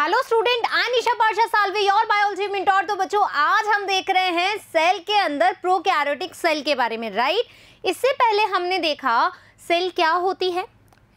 Hello student, I Nisha Pasha Salve your biology mentor. तो बच्चों, आज हम देख रहे हैं सेल के अंदर प्रोकैरियोटिक सेल के बारे में, राइट। इससे पहले हमने देखा सेल क्या होती है,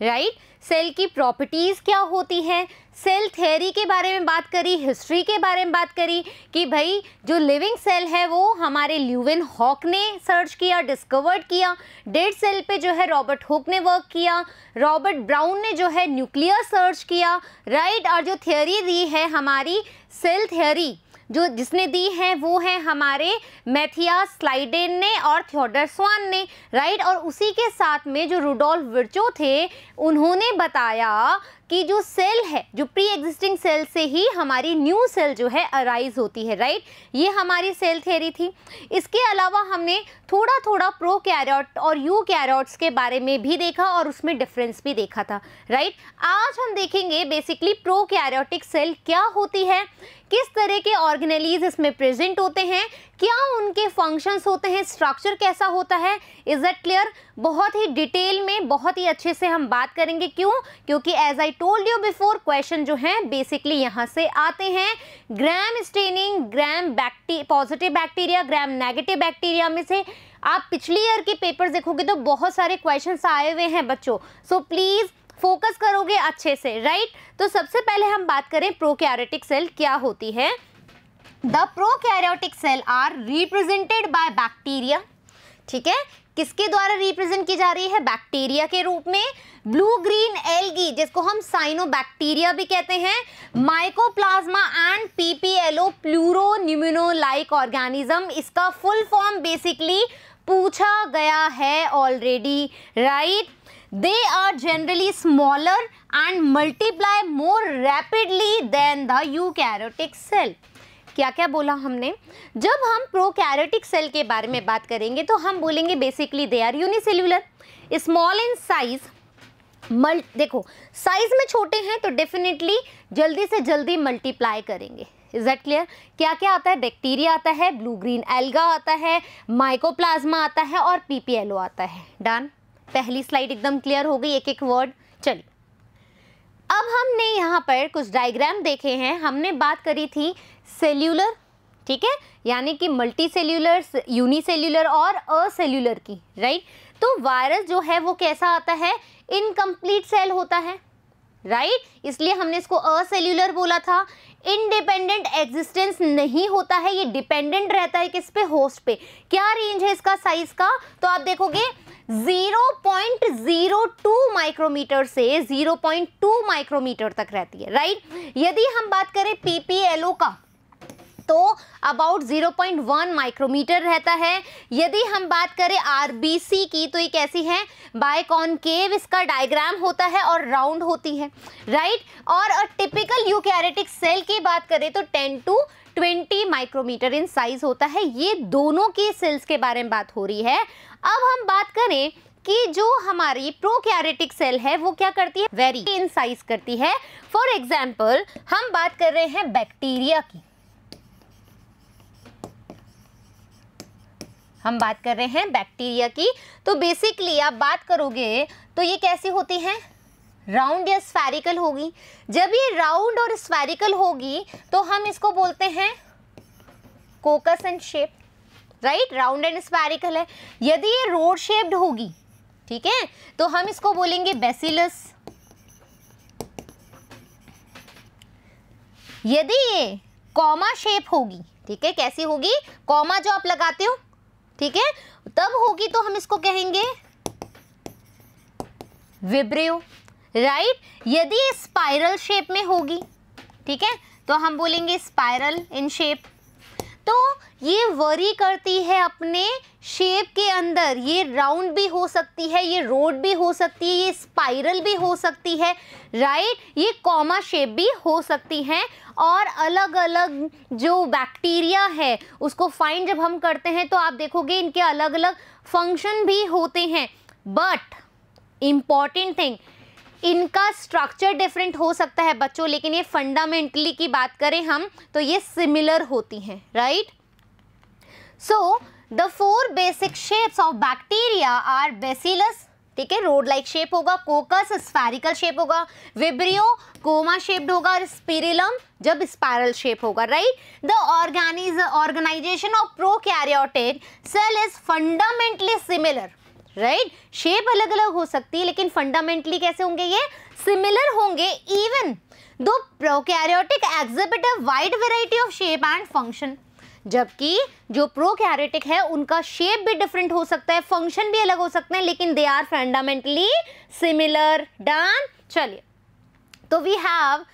राइट, सेल की प्रॉपर्टीज क्या होती है, सेल थ्योरी के बारे में बात करी, हिस्ट्री के बारे में बात करी कि भाई जो लिविंग सेल है वो हमारे ल्यूवेनहॉक ने सर्च किया, डिस्कवर्ड किया। डेड सेल पे जो है रॉबर्ट हुक ने वर्क किया, रॉबर्ट ब्राउन ने जो है न्यूक्लियर सर्च किया, राइट। और जो थ्योरी दी है हमारी सेल थ्योरी जो जिसने दी है वो है हमारे मैथियास स्लाइडेन ने और थियोडर स्वान ने, राइट। और उसी के साथ में जो रुडोल्फ विर्चो थे उन्होंने बताया कि जो सेल है, जो प्री एग्जिस्टिंग सेल से ही हमारी न्यू सेल जो है अराइज होती है, राइट। ये हमारी सेल थ्योरी थी। इसके अलावा हमने थोड़ा थोड़ा प्रोकैरियोट और यूकैरियोट्स के बारे में भी देखा और उसमें डिफरेंस भी देखा था, राइट। आज हम देखेंगे बेसिकली प्रोकैरियोटिक सेल क्या होती है, किस तरह के ऑर्गेनेलीज इसमें प्रेजेंट होते हैं, क्या उनके फंक्शंस होते हैं, स्ट्रक्चर कैसा होता है। Is that clear? बहुत ही डिटेल में, बहुत ही अच्छे से हम बात करेंगे। क्यों? क्योंकि as I told you before, question जो है बेसिकली यहाँ से आते हैं। ग्राम स्टेनिंग, ग्राम पॉजिटिव बैक्टीरिया, ग्राम नेगेटिव बैक्टीरिया में से आप पिछली ईयर के पेपर देखोगे तो बहुत सारे क्वेश्चन आए हुए हैं बच्चों। सो प्लीज फोकस करोगे अच्छे से, राइट। तो सबसे पहले हम बात करें प्रोकैरियोटिक सेल क्या होती है। The prokaryotic cell are represented by bacteria, ठीक है। किसके द्वारा रिप्रेजेंट की जा रही है? बैक्टीरिया के रूप में। ब्लू ग्रीन एल्गी जिसको हम साइनोबैक्टीरिया भी कहते हैं, माइकोप्लाज्मा एंड पीपीएलओ प्लूरोन्यूमिनो-लाइक ऑर्गेनिज्म, इसका फुल फॉर्म बेसिकली पूछा गया है already, right. They are generally smaller and multiply more rapidly than the eukaryotic cell. क्या क्या बोला हमने? जब हम प्रोकैरियोटिक सेल के बारे में बात करेंगे तो हम बोलेंगे basically they are unicellular, small in size. देखो साइज में छोटे हैं तो डेफिनेटली जल्दी से जल्दी मल्टीप्लाई करेंगे। Is that clear? क्या क्या आता है? बैक्टीरिया आता है, ब्लू ग्रीन एल्गा आता है, माइकोप्लाज्मा आता है और पीपीएलओ आता है। डन। पहली स्लाइड एकदम क्लियर हो गई, एक एक वर्ड। चलिए अब हमने यहाँ पर कुछ डायग्राम देखे हैं। हमने बात करी थी सेल्यूलर, ठीक है, यानी कि मल्टी सेल्यूलर, यूनिसेल्यूलर और असेल्यूलर की, राइट। तो वायरस जो है वो कैसा आता है? इनकम्प्लीट सेल होता है, राइट, इसलिए हमने इसको असेल्यूलर बोला था। इंडिपेंडेंट एग्जिस्टेंस नहीं होता है, ये डिपेंडेंट रहता है किस पे? होस्ट पे। क्या रेंज है इसका साइज का? तो आप देखोगे 0.02 माइक्रोमीटर से 0.2 माइक्रोमीटर तक रहती है, राइट। यदि हम बात करें पीपीएलओ का तो अबाउट 0.1 माइक्रोमीटर रहता है। यदि हम बात करें आरबीसी की तो ये कैसी है? बाइकॉनकेव इसका डायग्राम होता है और राउंड होती है, राइट। और अ टिपिकल यूकैरियोटिक सेल की बात करें तो 10 to 20 माइक्रोमीटर इन साइज होता है। ये दोनों की सेल्स के बारे में बात हो रही है। अब हम बात करें कि जो हमारी प्रोकैरियोटिक सेल है वो क्या करती है? वेरी इन साइज करती है। फॉर एग्जाम्पल हम बात कर रहे हैं बैक्टीरिया की, हम बात कर रहे हैं बैक्टीरिया की। तो बेसिकली आप बात करोगे तो ये कैसी होती है? राउंड या स्फेरिकल होगी। जब ये राउंड और स्फेरिकल होगी तो हम इसको बोलते हैं कोकस and shape, right. Round and spherical है। यदि ये रोड शेप्ड होगी, ठीक है, तो हम इसको बोलेंगे बेसिलस। यदि ये कॉमा शेप होगी, ठीक है, कैसी होगी? कॉमा जो आप लगाते हो, ठीक है, तब होगी तो हम इसको कहेंगे विब्रियो, राइट। यदि स्पाइरल शेप में होगी, ठीक है, तो हम बोलेंगे स्पाइरल इन शेप। तो ये वरी करती है अपने शेप के अंदर। ये राउंड भी हो सकती है, ये रोड भी हो सकती है, ये स्पाइरल भी हो सकती है, राइट। ये कॉमा शेप भी हो सकती हैं। और अलग अलग जो बैक्टीरिया है उसको फाइंड जब हम करते हैं तो आप देखोगे इनके अलग अलग फंक्शन भी होते हैं। बट इम्पॉर्टेंट थिंग, इनका स्ट्रक्चर डिफरेंट हो सकता है बच्चों, लेकिन ये फंडामेंटली की बात करें हम तो ये सिमिलर होती हैं, right. So the 4 basic shapes of bacteria are bacillus, ठीक है, रोड लाइक शेप होगा, कोकस स्फेरिकल शेप होगा, विब्रियो कोमा शेप्ड होगा, और स्पिरिलम जब स्पाइरल शेप होगा, right. The organisation of prokaryotic cell is fundamentally similar, right. Shape अलग अलग हो सकती है लेकिन फंडामेंटली कैसे होंगे, ये सिमिलर होंगे, even though prokaryotic exhibit a wide variety of shape and function, जबकि जो प्रोकैरियोटिक है उनका शेप भी डिफरेंट हो सकता है, फंक्शन भी अलग हो सकते हैं, लेकिन they are fundamentally similar. Done. चलिए, तो वी हैव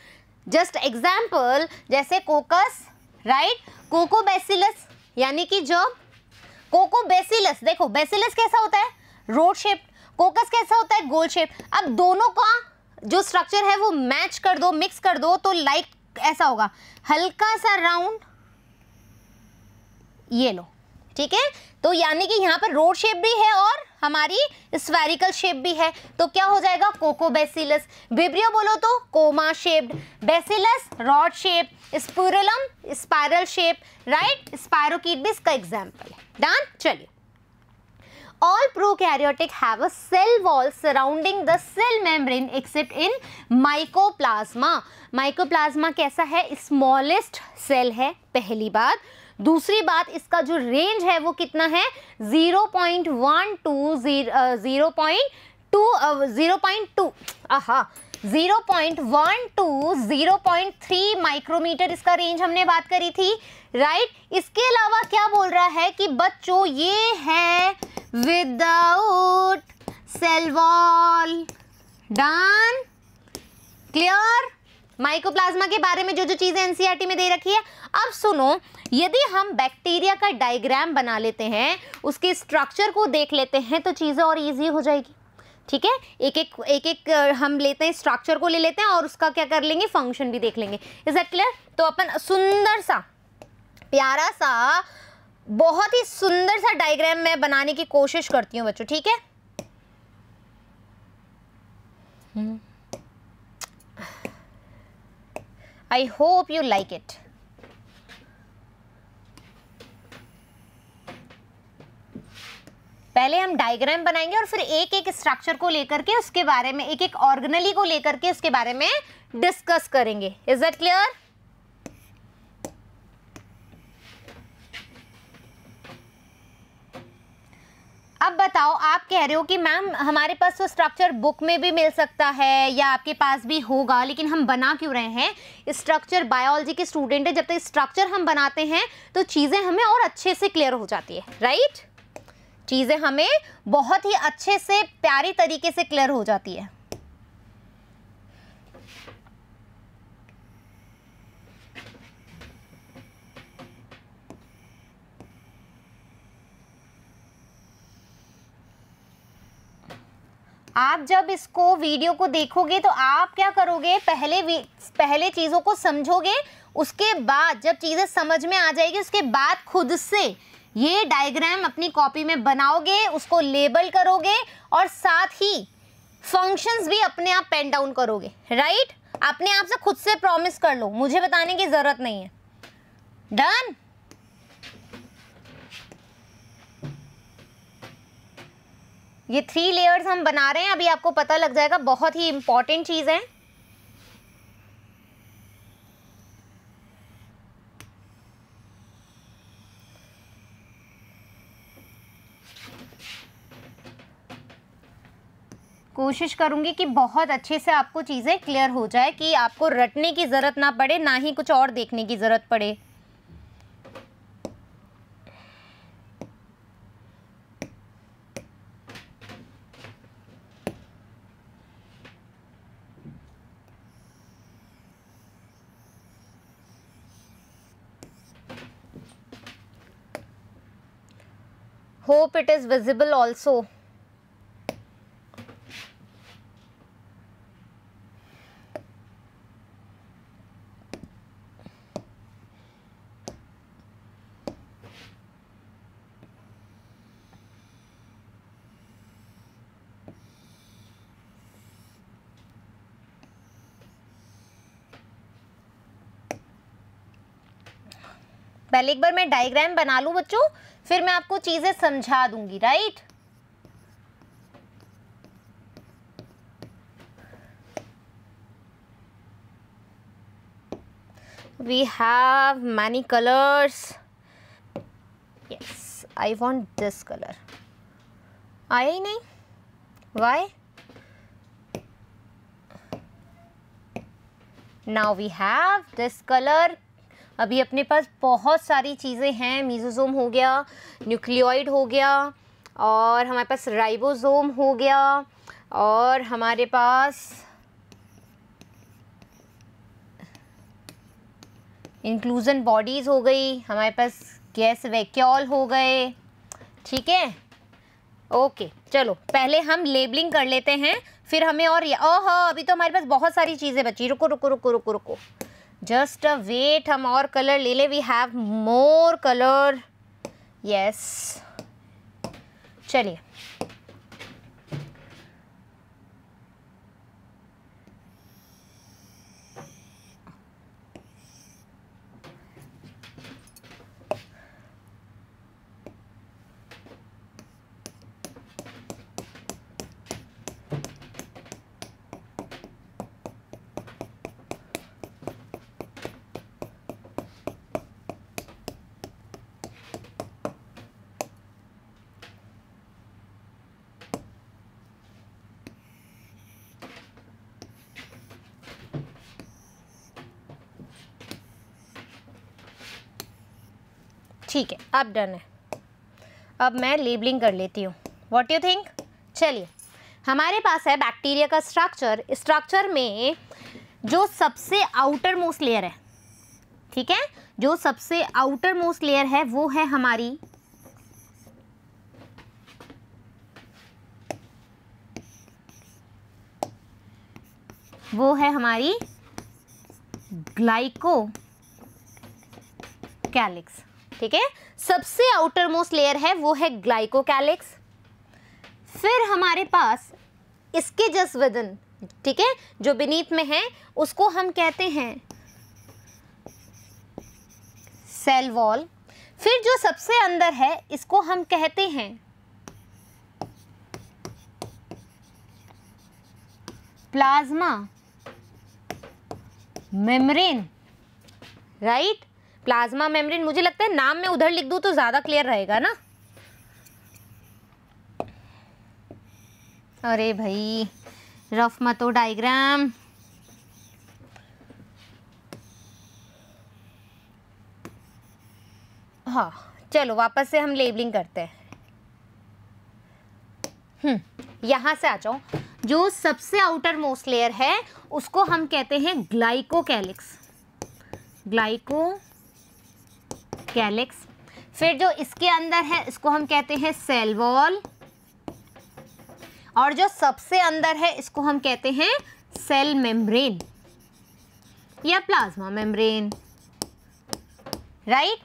जस्ट एग्जाम्पल, जैसे कोकस, राइट, कोकोबैसिलस, यानी कि जब कोकोबैसिलस, देखो बैसिलस कैसा होता है, रोड शेप, कोकस कैसा होता है, गोल शेप। अब दोनों का जो स्ट्रक्चर है वो मैच कर दो, मिक्स कर दो, तो लाइक ऐसा होगा, हल्का सा राउंड, ये लो, ठीक है। तो यानी कि यहाँ पर रोड शेप भी है और हमारी स्फेरिकल शेप भी है, तो क्या हो जाएगा, कोकोबैसिलस। विब्रियो बोलो तो comma shaped, bacillus rod shape, spirillum spiral shape, right. Spirochete भी इसका एग्जाम्पल है। डन। चलिए, all prokaryotic have a cell wall surrounding the cell membrane except in mycoplasma। mycoplasma कैसा है, स्मॉलेस्ट सेल है, पहली बात। दूसरी बात, इसका जो रेंज है वो कितना है, 0.3 माइक्रोमीटर इसका रेंज हमने बात करी थी, राइट। इसके अलावा क्या बोल रहा है कि बच्चों ये है without cell wall. Done. Clear. Mycoplasma के बारे में जो जो चीजें एनसीईआरटी में दे रखी है। अब सुनो, यदि हम बैक्टीरिया का डायग्राम बना लेते हैं, उसके स्ट्रक्चर को देख लेते हैं, तो चीजें और इजी हो जाएगी, ठीक है। एक एक हम लेते हैं, स्ट्रक्चर को ले लेते हैं और उसका क्या कर लेंगे, फंक्शन भी देख लेंगे। Is that clear. तो अपन सुंदर सा, प्यारा सा, बहुत ही सुंदर सा डायग्राम मैं बनाने की कोशिश करती हूँ बच्चों, ठीक है। I hope you like it. पहले हम डायग्राम बनाएंगे और फिर एक एक स्ट्रक्चर को लेकर के उसके बारे में, एक एक ऑर्गेनली को लेकर के उसके बारे में डिस्कस करेंगे। Is that clear. अब बताओ, आप कह रहे हो कि मैम हमारे पास तो स्ट्रक्चर बुक में भी मिल सकता है या आपके पास भी होगा, लेकिन हम बना क्यों रहे हैं, स्ट्रक्चर बायोलॉजी के स्टूडेंट है, जब तक स्ट्रक्चर हम बनाते हैं तो चीज़ें हमें और अच्छे से क्लियर हो जाती है, राइट। चीज़ें हमें बहुत ही अच्छे से प्यारी तरीके से क्लियर हो जाती है। आप जब इसको वीडियो को देखोगे तो आप क्या करोगे, पहले चीज़ों को समझोगे, उसके बाद जब चीज़ें समझ में आ जाएगी उसके बाद खुद से ये डायग्राम अपनी कॉपी में बनाओगे, उसको लेबल करोगे और साथ ही फंक्शंस भी अपने आप पेन डाउन करोगे, राइट। अपने आप से खुद से प्रॉमिस कर लो, मुझे बताने की ज़रूरत नहीं है। डन। ये 3 लेयर्स हम बना रहे हैं, अभी आपको पता लग जाएगा, बहुत ही इंपॉर्टेंट चीज़ है। कोशिश करूंगी कि बहुत अच्छे से आपको चीज़ें क्लियर हो जाए, कि आपको रटने की ज़रूरत ना पड़े, ना ही कुछ और देखने की ज़रूरत पड़े। Hope it is visible also. पहले एक बार मैं डायग्राम बना लूं बच्चों, फिर मैं आपको चीजें समझा दूंगी, right. We have many colors. Yes, I want this color. आया ही नहीं, why? Now we have this color. अभी अपने पास बहुत सारी चीज़ें हैं. मीजोसोम हो गया, न्यूक्लियोइड हो गया, और हमारे पास राइबोसोम हो गया, और हमारे पास इंक्लूजन बॉडीज़ हो गई, हमारे पास गैस वैक्यूल हो गए. ठीक है, ओके. चलो पहले हम लेबलिंग कर लेते हैं, फिर हमें और ओह अभी तो हमारे पास बहुत सारी चीज़ें बची. रुको रुको रुको रुको रुको, जस्ट अ वेट. हम और कलर ले ले. We have more colour. Yes, चलिए. ठीक है, अब डन है. अब मैं लेबलिंग कर लेती हूँ. What you think? चलिए, हमारे पास है बैक्टीरिया का स्ट्रक्चर. स्ट्रक्चर में जो सबसे आउटर मोस्ट लेयर है, ठीक है, जो सबसे आउटर मोस्ट लेयर है वो है हमारी ग्लाइकोकैलिक्स. ठीक है, सबसे आउटर मोस्ट लेयर है वो है ग्लाइकोकैलिक्स. फिर हमारे पास इसके जस्ट विदिन, ठीक है, जो बीनीथ में है उसको हम कहते हैं सेल वॉल. फिर जो सबसे अंदर है इसको हम कहते हैं plasma membrane. Right, plasma membrane. मुझे लगता है नाम में उधर लिख दूं तो ज़्यादा क्लियर रहेगा ना. अरे भाई रफ मत हो डायग्राम. हाँ चलो वापस से हम लेबलिंग करते हैं. यहाँ से आ जाओ. जो सबसे आउटर मोस्ट लेयर है उसको हम कहते हैं ग्लाइकोकैलिक्स. ग्लाइकोकैलिक्स. फिर जो इसके अंदर है इसको हम कहते हैं सेल वॉल, और जो सबसे अंदर है इसको हम कहते हैं सेल मेम्ब्रेन या प्लाज्मा मेम्ब्रेन. राइट.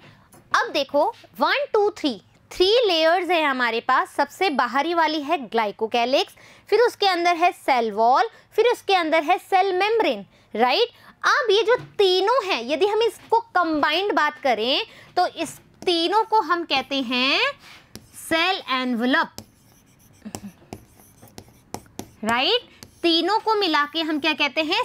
अब देखो 1 2 3 लेयर्स है हमारे पास. सबसे बाहरी वाली है ग्लाइकोकैलिक्स, फिर उसके अंदर है सेल वॉल, फिर उसके अंदर है सेल मेम्ब्रेन. राइट. अब ये जो तीनों हैं यदि हम इसको कंबाइंड बात करें तो इस तीनों को हम कहते हैं सेल एनवलप. राइट. तीनों को मिला के हम क्या कहते हैं?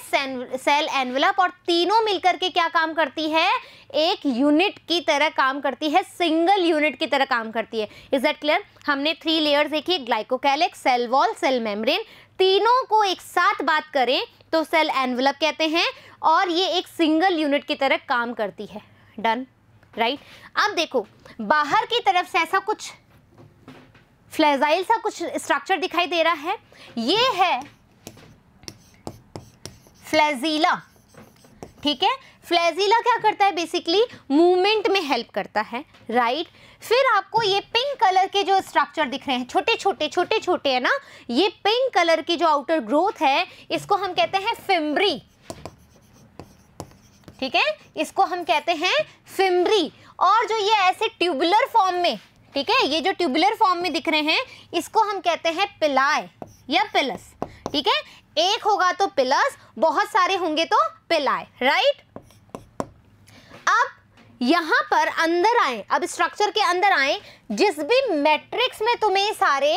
Cell envelope. और तीनों मिलकर के क्या काम करती है? एक यूनिट की तरह काम करती है, सिंगल यूनिट की तरह काम करती है. Is that clear? हमने 3 लेयर्स देखी, glycocalyx, cell wall, cell membrane. तीनों को एक साथ बात करें तो सेल एनवलप कहते हैं, और ये एक सिंगल यूनिट की तरह काम करती है. डन. राइट. अब देखो बाहर की तरफ से ऐसा कुछ फ्लैजाइल सा कुछ स्ट्रक्चर दिखाई दे रहा है. ये है फ्लैजीला. ठीक है. फ्लैजीला क्या करता है? बेसिकली मूवमेंट में हेल्प करता है. राइट. फिर आपको ये पिंक कलर के जो स्ट्रक्चर दिख रहे हैं, छोटे छोटे है ना, ये पिंक कलर की जो आउटर ग्रोथ है इसको हम कहते हैं फिम्ब्री. ठीक है, इसको हम कहते हैं फिम्ब्री. और जो ये ऐसे ट्यूबुलर फॉर्म में, ठीक है, ये जो ट्यूबुलर फॉर्म में दिख रहे हैं इसको हम कहते हैं पिलाय या पिलस. ठीक है, एक होगा तो पिलस, बहुत सारे होंगे तो पिलाय. राइट. अब यहां पर अंदर आए, अब स्ट्रक्चर के अंदर आए, जिस भी मैट्रिक्स में तुम्हें सारे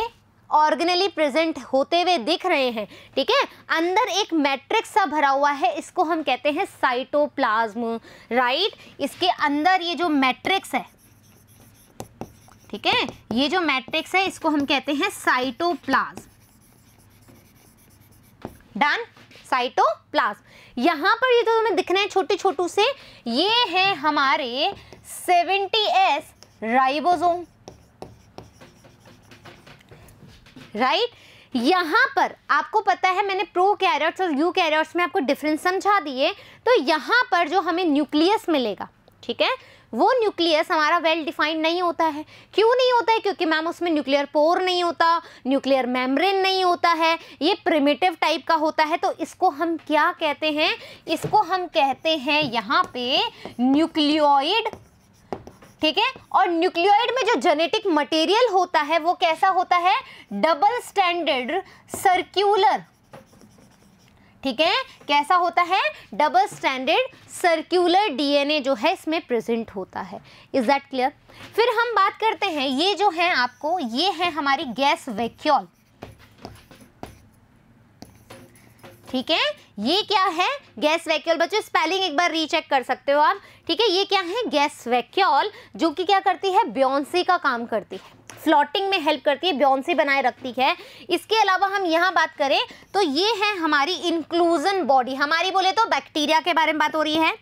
ऑर्गेनली प्रेजेंट होते हुए दिख रहे हैं, ठीक है, अंदर एक मैट्रिक्स सा भरा हुआ है, इसको हम कहते हैं साइटोप्लाज्म, राइट। इसके अंदर ये जो मैट्रिक्स है, ठीक है, ये जो मैट्रिक्स है इसको हम कहते हैं साइटोप्लाज्म। Done, cytoplasm. यहां पर ये तो तुम्हें दिख रहे हैं छोटे छोटू से, ये है हमारे 70S राइबोसोम, राइट। यहां पर आपको पता है मैंने प्रोकैरियोट्स और यूकैरियोट्स में आपको डिफरेंस समझा दिए, तो यहां पर जो हमें न्यूक्लियस मिलेगा, ठीक है, वो न्यूक्लियस हमारा वेल डिफाइंड नहीं होता है। क्यों नहीं होता है? क्योंकि मैम उसमें न्यूक्लियर पोर नहीं होता, न्यूक्लियर मेम्ब्रेन नहीं होता है, ये प्रिमिटिव टाइप का होता है। तो इसको हम क्या कहते हैं? इसको हम कहते हैं यहाँ पे न्यूक्लियोइड, ठीक है। और न्यूक्लियोइड में जो जेनेटिक मटेरियल होता है वो कैसा होता है? डबल स्टैंडर्ड सर्क्यूलर, ठीक है, कैसा होता है? डबल स्टैंडर्ड सर्क्यूलर डीएनए जो है इसमें प्रेजेंट होता है। Is that clear? फिर हम बात करते हैं, ये जो है आपको, ये है हमारी गैस वैक्यूल, ठीक है, ये क्या है? Gas vacuole. बच्चों स्पेलिंग एक बार रीचेक कर सकते हो आप, ठीक है। ये क्या है? गैस वैक्यूल, जो कि क्या करती है? ब्योंसी का काम करती है, फ्लोटिंग में हेल्प करती है, ब्योंसी बनाए रखती है। इसके अलावा हम यहाँ बात करें तो ये है हमारी इंक्लूजन बॉडी, हमारी बोले तो बैक्टीरिया के बारे में बात हो रही है।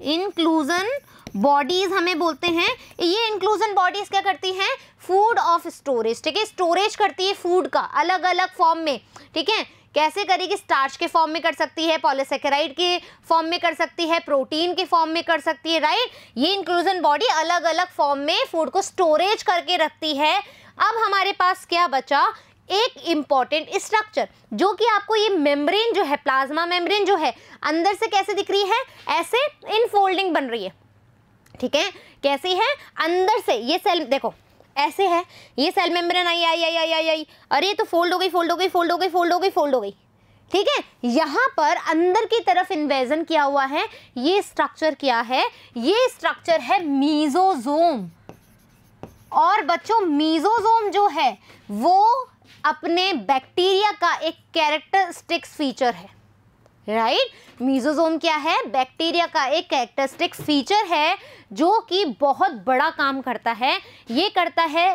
इंक्लूजन बॉडीज हमें बोलते हैं। ये इंक्लूजन बॉडीज क्या करती हैं? फूड ऑफ स्टोरेज, ठीक है, स्टोरेज करती है फूड का अलग अलग फॉर्म में, ठीक है। कैसे करेगी? स्टार्च के फॉर्म में कर सकती है, पॉलीसेकेराइड के फॉर्म में कर सकती है, प्रोटीन के फॉर्म में कर सकती है, राइट। ये इंक्लूजन बॉडी अलग अलग फॉर्म में फूड को स्टोरेज करके रखती है। अब हमारे पास क्या बचा? एक इंपॉर्टेंट स्ट्रक्चर, जो कि आपको ये मेम्ब्रेन जो है, प्लाज्मा मेम्ब्रेन जो है, अंदर से कैसे दिख रही है? ऐसे इनफोल्डिंग बन रही है, ठीक है। कैसी है? अंदर से ये सेल देखो ऐसे है, ये सेल मेम्ब्रेन आई, अरे तो फोल्ड हो गई, ठीक है। यहाँ पर अंदर की तरफ इन्वेजन किया हुआ है। ये स्ट्रक्चर क्या है? ये स्ट्रक्चर है मीजोजोम। और बच्चों मीजोजोम जो है वो अपने बैक्टीरिया का एक कैरेक्टरिस्टिक्स फीचर है, राइट। मीजोजोम क्या है? बैक्टीरिया का एक कैरेक्टरिस्टिक फीचर है जो कि बहुत बड़ा काम करता है। ये करता है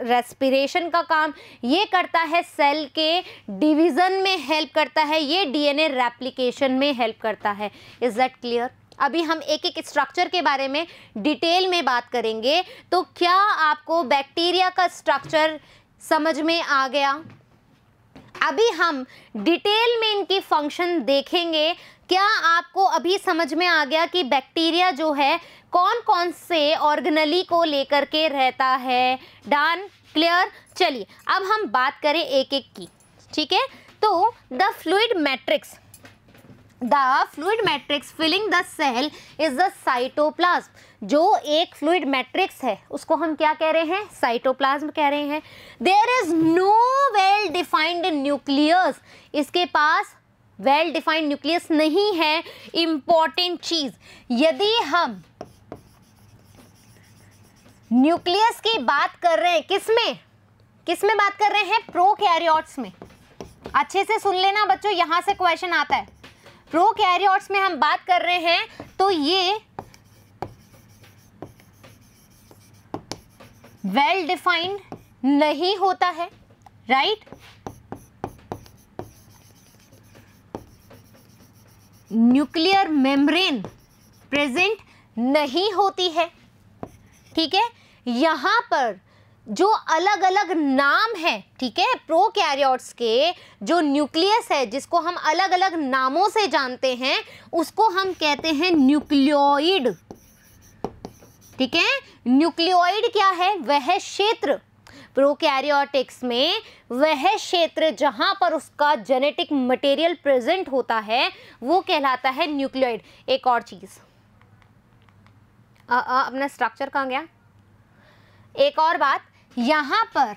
रेस्पिरेशन का काम, ये करता है सेल के डिवीजन में हेल्प करता है, ये डीएनए रेप्लिकेशन में हेल्प करता है। Is that clear? अभी हम एक एक स्ट्रक्चर के बारे में डिटेल में बात करेंगे। तो क्या आपको बैक्टीरिया का स्ट्रक्चर समझ में आ गया? अभी हम डिटेल में इनकी फंक्शन देखेंगे। क्या आपको अभी समझ में आ गया कि बैक्टीरिया जो है कौन कौन से ऑर्गेनेली को लेकर के रहता है? Done, clear? चलिए अब हम बात करें एक एक की, ठीक है। तो the fluid matrix filling the cell is the cytoplasm. जो एक फ्लूइड मैट्रिक्स है उसको हम क्या कह रहे हैं? साइटोप्लाज्म कह रहे हैं। There is no well defined nucleus, इसके पास वेल डिफाइंड न्यूक्लियस नहीं है। इंपॉर्टेंट चीज, यदि हम न्यूक्लियस की बात कर रहे हैं, किसमें बात कर रहे हैं? प्रोकैरियोट्स में। अच्छे से सुन लेना बच्चों, यहां से क्वेश्चन आता है। प्रोकैरियोट्स में हम बात कर रहे हैं तो ये वेल डिफाइंड नहीं होता है, राइट। न्यूक्लियर मेम्ब्रेन प्रेजेंट नहीं होती है, ठीक है। यहां पर जो अलग अलग नाम है, ठीक है, प्रोकैरियोट्स के जो न्यूक्लियस है जिसको हम अलग अलग नामों से जानते हैं उसको हम कहते हैं न्यूक्लियोइड, ठीक है। न्यूक्लियोइड क्या है? वह क्षेत्र प्रोकैरियोटिक्स में, वह क्षेत्र जहां पर उसका जेनेटिक मटेरियल प्रेजेंट होता है वो कहलाता है न्यूक्लियोइड। एक और चीज, अपना स्ट्रक्चर कहाँ गया? एक और बात, यहां पर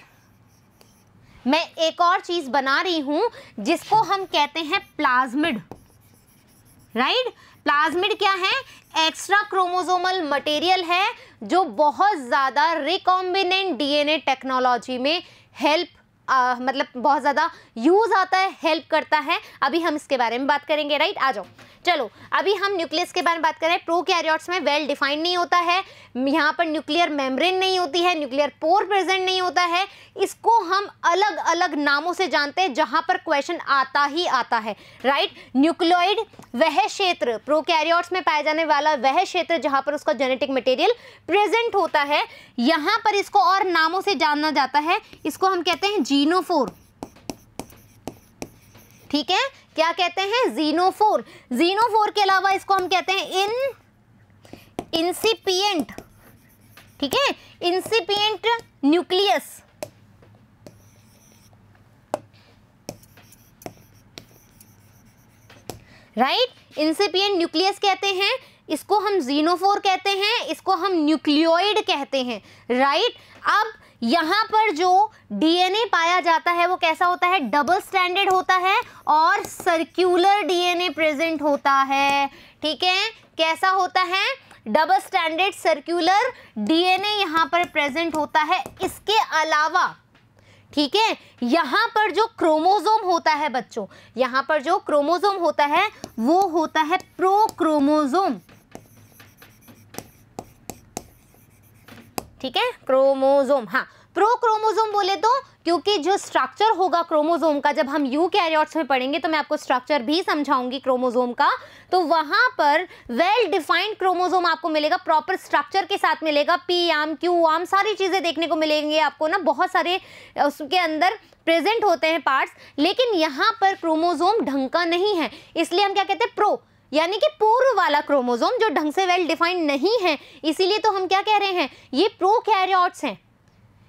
मैं एक और चीज बना रही हूं जिसको हम कहते हैं प्लाज्मिड, राइट। प्लाज्मिड क्या है? एक्स्ट्रा क्रोमोसोमल मटेरियल है जो बहुत ज़्यादा रिकॉम्बिनेंट डीएनए टेक्नोलॉजी में हेल्प मतलब बहुत ज़्यादा यूज़ आता है, हेल्प करता है। अभी हम इसके बारे में बात करेंगे, राइट। आ जाओ, चलो अभी हम न्यूक्लियस के बारे में बात करें। प्रोकैरियोट्स में वेल डिफाइंड नहीं होता है, यहाँ पर न्यूक्लियर मेम्ब्रेन नहीं होती है, न्यूक्लियर पोर प्रेजेंट नहीं होता है। इसको हम अलग अलग नामों से जानते हैं जहाँ पर क्वेश्चन आता ही आता है, राइट। न्यूक्लियोइड वह क्षेत्र, प्रोकैरियोट्स में पाया जाने वाला वह क्षेत्र जहाँ पर उसका जेनेटिक मटेरियल प्रेजेंट होता है। यहाँ पर इसको और नामों से जाना जाता है, इसको हम कहते हैं जीनोफोर, ठीक है। क्या कहते हैं? जीनोफोर। जीनोफोर के अलावा इसको हम कहते हैं इंसिपिएंट, ठीक है, इंसिपिएंट न्यूक्लियस, राइट। इंसिपिएंट न्यूक्लियस कहते हैं, इसको हम जीनोफोर कहते हैं, इसको हम न्यूक्लियोइड कहते हैं, राइट। अब यहाँ पर जो डीएनए पाया जाता है वो कैसा होता है? डबल स्टैंडर्ड होता है और सर्कुलर डीएनए प्रेजेंट होता है, ठीक है। कैसा होता है? डबल स्टैंडर्ड सर्कुलर डीएनए यहाँ पर प्रेजेंट होता है। इसके अलावा, ठीक है, यहाँ पर जो क्रोमोसोम होता है बच्चों, यहाँ पर जो क्रोमोसोम होता है वो होता है प्रोक्रोमोसोम, ठीक है, क्रोमोसोम। हाँ, प्रोक्रोमोसोम बोले तो क्योंकि जो स्ट्रक्चर होगा क्रोमोसोम का, जब हम यूकैरियोट्स में पढ़ेंगे तो मैं आपको स्ट्रक्चर भी समझाऊंगी क्रोमोसोम का, तो वहां पर वेल डिफाइंड क्रोमोसोम आपको मिलेगा, प्रॉपर स्ट्रक्चर के साथ मिलेगा, पी आर्म, क्यू आर्म, सारी चीजें देखने को मिलेंगी आपको ना, बहुत सारे उसके अंदर प्रेजेंट होते हैं पार्ट्स। लेकिन यहाँ पर क्रोमोसोम ढंग का नहीं है, इसलिए हम क्या कहते हैं? प्रो, यानी कि पूर्व वाला क्रोमोसोम जो ढंग से वेल डिफाइंड नहीं है, इसीलिए तो हम क्या कह रहे हैं? ये प्रोकैरियोट्स हैं,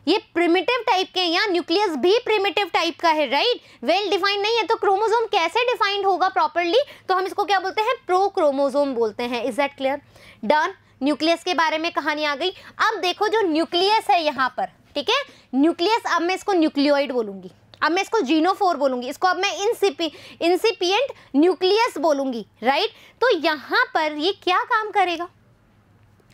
ये प्रिमिटिव टाइप के, या न्यूक्लियस भी प्रिमिटिव टाइप का है, राइट। वेल डिफाइंड नहीं है तो क्रोमोसोम कैसे डिफाइंड होगा प्रॉपर्ली? तो हम इसको क्या बोलते हैं? प्रोक्रोमोसोम बोलते हैं। Is that clear? Done. Nucleus के बारे में कहानी आ गई। अब देखो जो न्यूक्लियस है यहाँ पर, ठीक है, न्यूक्लियस, अब मैं इसको न्यूक्लियोइड बोलूंगी, अब मैं इसको जीनोफोर बोलूंगी, इसको अब मैं इंसिपिएंट न्यूक्लियस बोलूंगी, राइट। तो यहाँ पर ये क्या काम करेगा?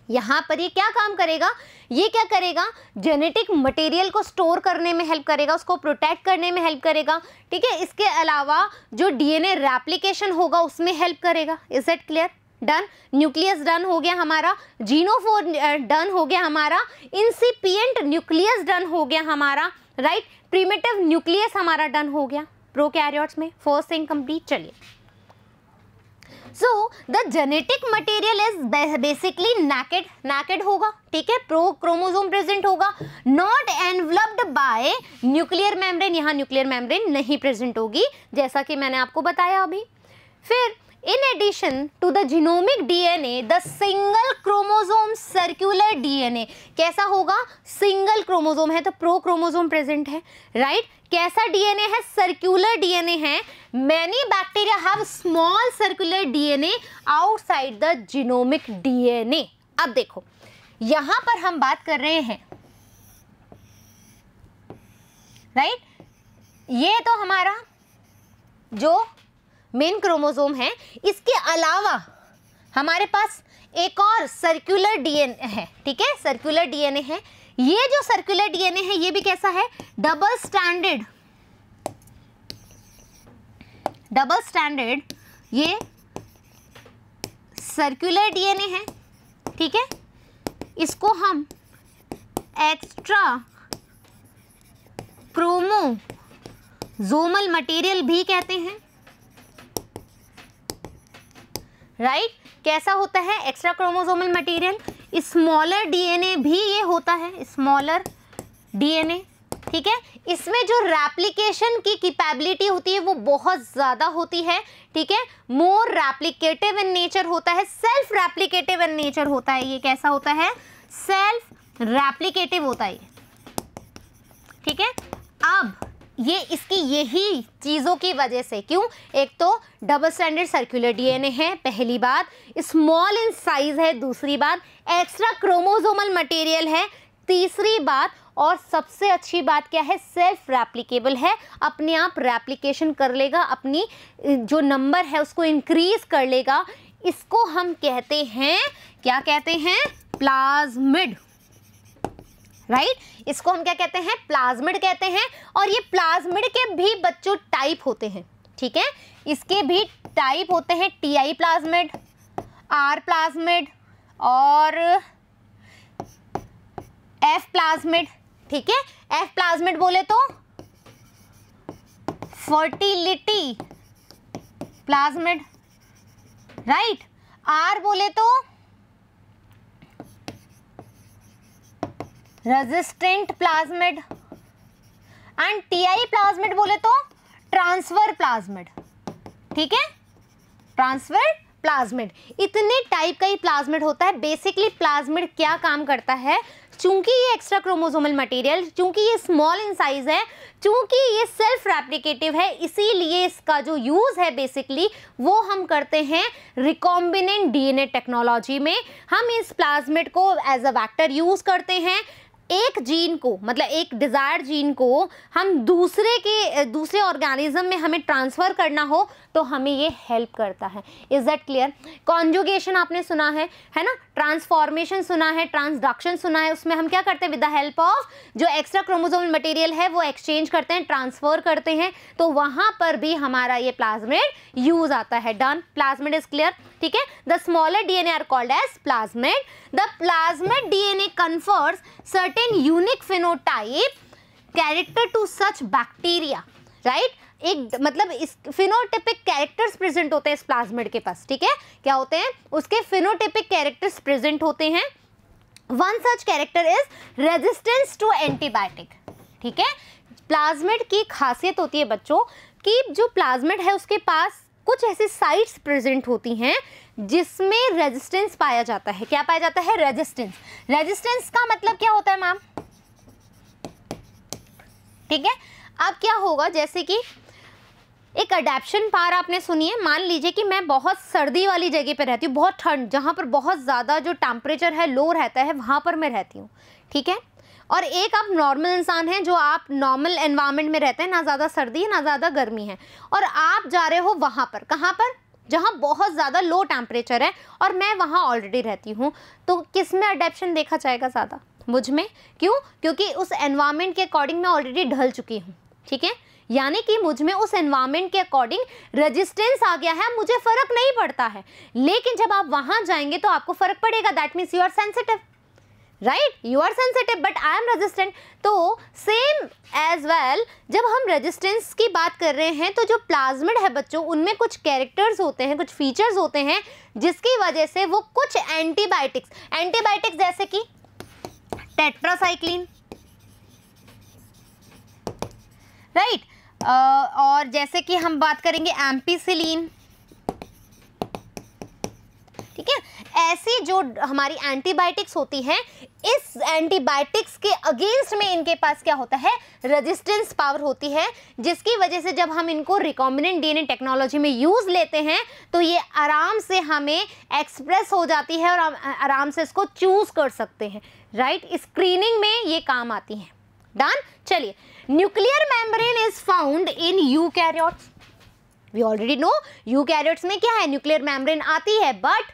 यहाँ पर ये क्या काम करेगा? ये क्या करेगा? जेनेटिक मटेरियल को स्टोर करने में हेल्प करेगा, उसको प्रोटेक्ट करने में हेल्प करेगा, ठीक है। इसके अलावा जो डीएनए रेप्लिकेशन होगा उसमें हेल्प करेगा। Is that clear? Done. Nucleus done हो गया हमारा, जीनोफोर डन हो गया हमारा, इंसिपिएंट न्यूक्लियस डन हो गया हमारा, राइट। प्रिमिटिव न्यूक्लियस हमारा डन हो गया प्रोकैरियोट्स में। First thing complete. चलिए, so the genetic material is basically naked होगा, ठीक है, क्रोमोसोम प्रेजेंट होगा, not enveloped by nuclear membrane, यहाँ न्यूक्लियर मेम्ब्रेन नहीं प्रेजेंट होगी, जैसा कि मैंने आपको बताया अभी। फिर in addition to the genomic DNA, the single chromosome circular DNA, कैसा होगा? सिंगल क्रोमोसोम है तो प्रो क्रोमोसोम प्रेजेंट है, राइट। कैसा डीएनए है? सर्कुलर डीएनए है। Many bacteria have small circular DNA outside the genomic DNA. अब देखो यहां पर हम बात कर रहे हैं, राइट, ये तो हमारा जो मेन क्रोमोसोम है, इसके अलावा हमारे पास एक और सर्कुलर डीएनए है, ठीक है, सर्कुलर डीएनए है। ये जो सर्कुलर डीएनए है ये भी कैसा है? डबल स्टैंडर्ड ये सर्कुलर डीएनए है, ठीक है। इसको हम एक्स्ट्रा क्रोमोसोमल मटेरियल भी कहते हैं, राइट। कैसा होता है extra chromosomal material? Smaller DNA भी ये होता है, स्मॉलर डीएनए, ठीक है। इसमें जो रेप्लिकेशन की कैपेबिलिटी होती है वो बहुत ज़्यादा होती है, ठीक है, मोर रेप्लिकेटिव इन नेचर होता है, सेल्फ रेप्लिकेटिव इन नेचर होता है। ये कैसा होता है? सेल्फ रेप्लिकेटिव होता है, ठीक है। अब ये इसकी यही चीज़ों की वजह से, क्यों? एक तो डबल स्टैंडर्ड सर्कुलर डीएनए है, पहली बात, स्मॉल इन साइज है, दूसरी बात एक्स्ट्रा क्रोमोसोमल मटेरियल है, तीसरी बात, और सबसे अच्छी बात क्या है, सेल्फ रेप्लिकेबल है, अपने आप रेप्लिकेशन कर लेगा, अपनी जो नंबर है उसको इंक्रीज कर लेगा। इसको हम कहते हैं, क्या कहते हैं, प्लाज्मिड, राइट। इसको हम क्या कहते हैं, प्लाज्मिड कहते हैं। और ये प्लाज्मिड के भी बच्चों टाइप होते हैं, ठीक है, इसके भी टाइप होते हैं, टीआई प्लाज्मिड, आर प्लाज्मिड और एफ प्लाज्मिड, ठीक है। एफ प्लाज्मिड बोले तो फर्टिलिटी प्लाज्मिड, राइट। आर बोले तो resistant plasmid and TI plasmid बोले तो ट्रांसफर प्लाज्मिड, ठीक है, ट्रांसफर प्लाज्मिड। इतने टाइप का ही प्लाज्मिड होता है। बेसिकली प्लाज्मिड क्या काम करता है, चूंकि ये एक्स्ट्रा क्रोमोसोमल मटेरियल, चूंकि ये स्मॉल इन साइज है, चूंकि ये सेल्फ रेप्लिकेटिव है, इसीलिए इसका जो यूज है बेसिकली वो हम करते हैं रिकॉम्बिनेंट डीएनए टेक्नोलॉजी में। हम इस प्लाज्मिड को एज अ वेक्टर यूज करते हैं। एक जीन को, मतलब एक डिजायर्ड जीन को हम दूसरे ऑर्गेनिज्म में हमें ट्रांसफर करना हो तो हमें ये हेल्प करता है। Is that clear. कॉन्जुगेशन आपने सुना है ना, ट्रांसफॉर्मेशन सुना है, ट्रांसडक्शन सुना है, उसमें हम क्या करते हैं, विद द हेल्प ऑफ जो एक्स्ट्रा क्रोमोसोमल मटेरियल है वो एक्सचेंज करते हैं, ट्रांसफर करते हैं, तो वहां पर भी हमारा ये प्लाज्मिड यूज आता है। डन, प्लाज्मिड इज क्लियर, ठीक है। The smaller DNA are called as plasmid. The plasmid DNA confers certain unique phenotype character to such bacteria, right. एक मतलब इस फिनोटिपिक कैरेक्टर्स प्रेजेंट होते हैं इस प्लाज्मिड के पास, ठीक है। क्या होते हैं, उसके फिनोटिपिक कैरेक्टर्स प्रेजेंट होते हैं। One such character is resistance to antibiotic, ठीक है। प्लाज्मिड की खासियत होती है बच्चों कि जो प्लाज्मिड है उसके पास कुछ ऐसी साइट्स प्रेजेंट होती हैं जिसमें रेजिस्टेंस पाया जाता है। क्या पाया जाता है, रेजिस्टेंस। रेजिस्टेंस का मतलब क्या होता है मैम, ठीक है। अब क्या होगा, जैसे कि एक अडेप्शन पार आपने सुनी है। मान लीजिए कि मैं बहुत सर्दी वाली जगह पे रहती हूँ, बहुत ठंड, जहाँ पर बहुत ज़्यादा जो टेम्परेचर है लो रहता है, वहाँ पर मैं रहती हूँ, ठीक है। और एक आप नॉर्मल इंसान हैं जो आप नॉर्मल एनवायरनमेंट में रहते हैं, ना ज़्यादा सर्दी है ना ज़्यादा गर्मी है, और आप जा रहे हो वहाँ पर, कहाँ पर, जहाँ बहुत ज़्यादा लो टेम्परेचर है, और मैं वहाँ ऑलरेडी रहती हूँ, तो किस में अडेप्शन देखा जाएगा ज़्यादा, मुझ में। क्यों, क्योंकि उस एनवायरनमेंट के अकॉर्डिंग मैं ऑलरेडी ढल चुकी हूँ, ठीक है। यानी कि मुझ में उस एनवायरनमेंट के अकॉर्डिंग रेजिस्टेंस आ गया है, मुझे फर्क नहीं पड़ता है। लेकिन जब आप वहां जाएंगे तो आपको फर्क पड़ेगा, that means you are sensitive, right, you are sensitive but I am resistant. तो सेम एज वेल जब हम रेजिस्टेंस की बात कर रहे हैं तो जो प्लाज्मिड है बच्चों, उनमें कुछ कैरेक्टर्स होते हैं, कुछ फीचर्स होते हैं जिसकी वजह से वो कुछ एंटीबायोटिक्स जैसे कि टेट्रासाइक्लिन, राइट, और जैसे कि हम बात करेंगे एम्पिसिलिन, ठीक है। ऐसी जो हमारी एंटीबायोटिक्स होती हैं, इस एंटीबायोटिक्स के अगेंस्ट में इनके पास क्या होता है, रेजिस्टेंस पावर होती है, जिसकी वजह से जब हम इनको रिकॉम्बिनेंट डीएनए टेक्नोलॉजी में यूज लेते हैं तो ये आराम से हमें एक्सप्रेस हो जाती है और हम आराम से इसको चूज कर सकते हैं, राइट। स्क्रीनिंग में ये काम आती है। डन, चलिए। Nuclear membrane is found in eukaryotes. We already know eukaryotes में क्या है, न्यूक्लियर मेम्ब्रेन आती है, बट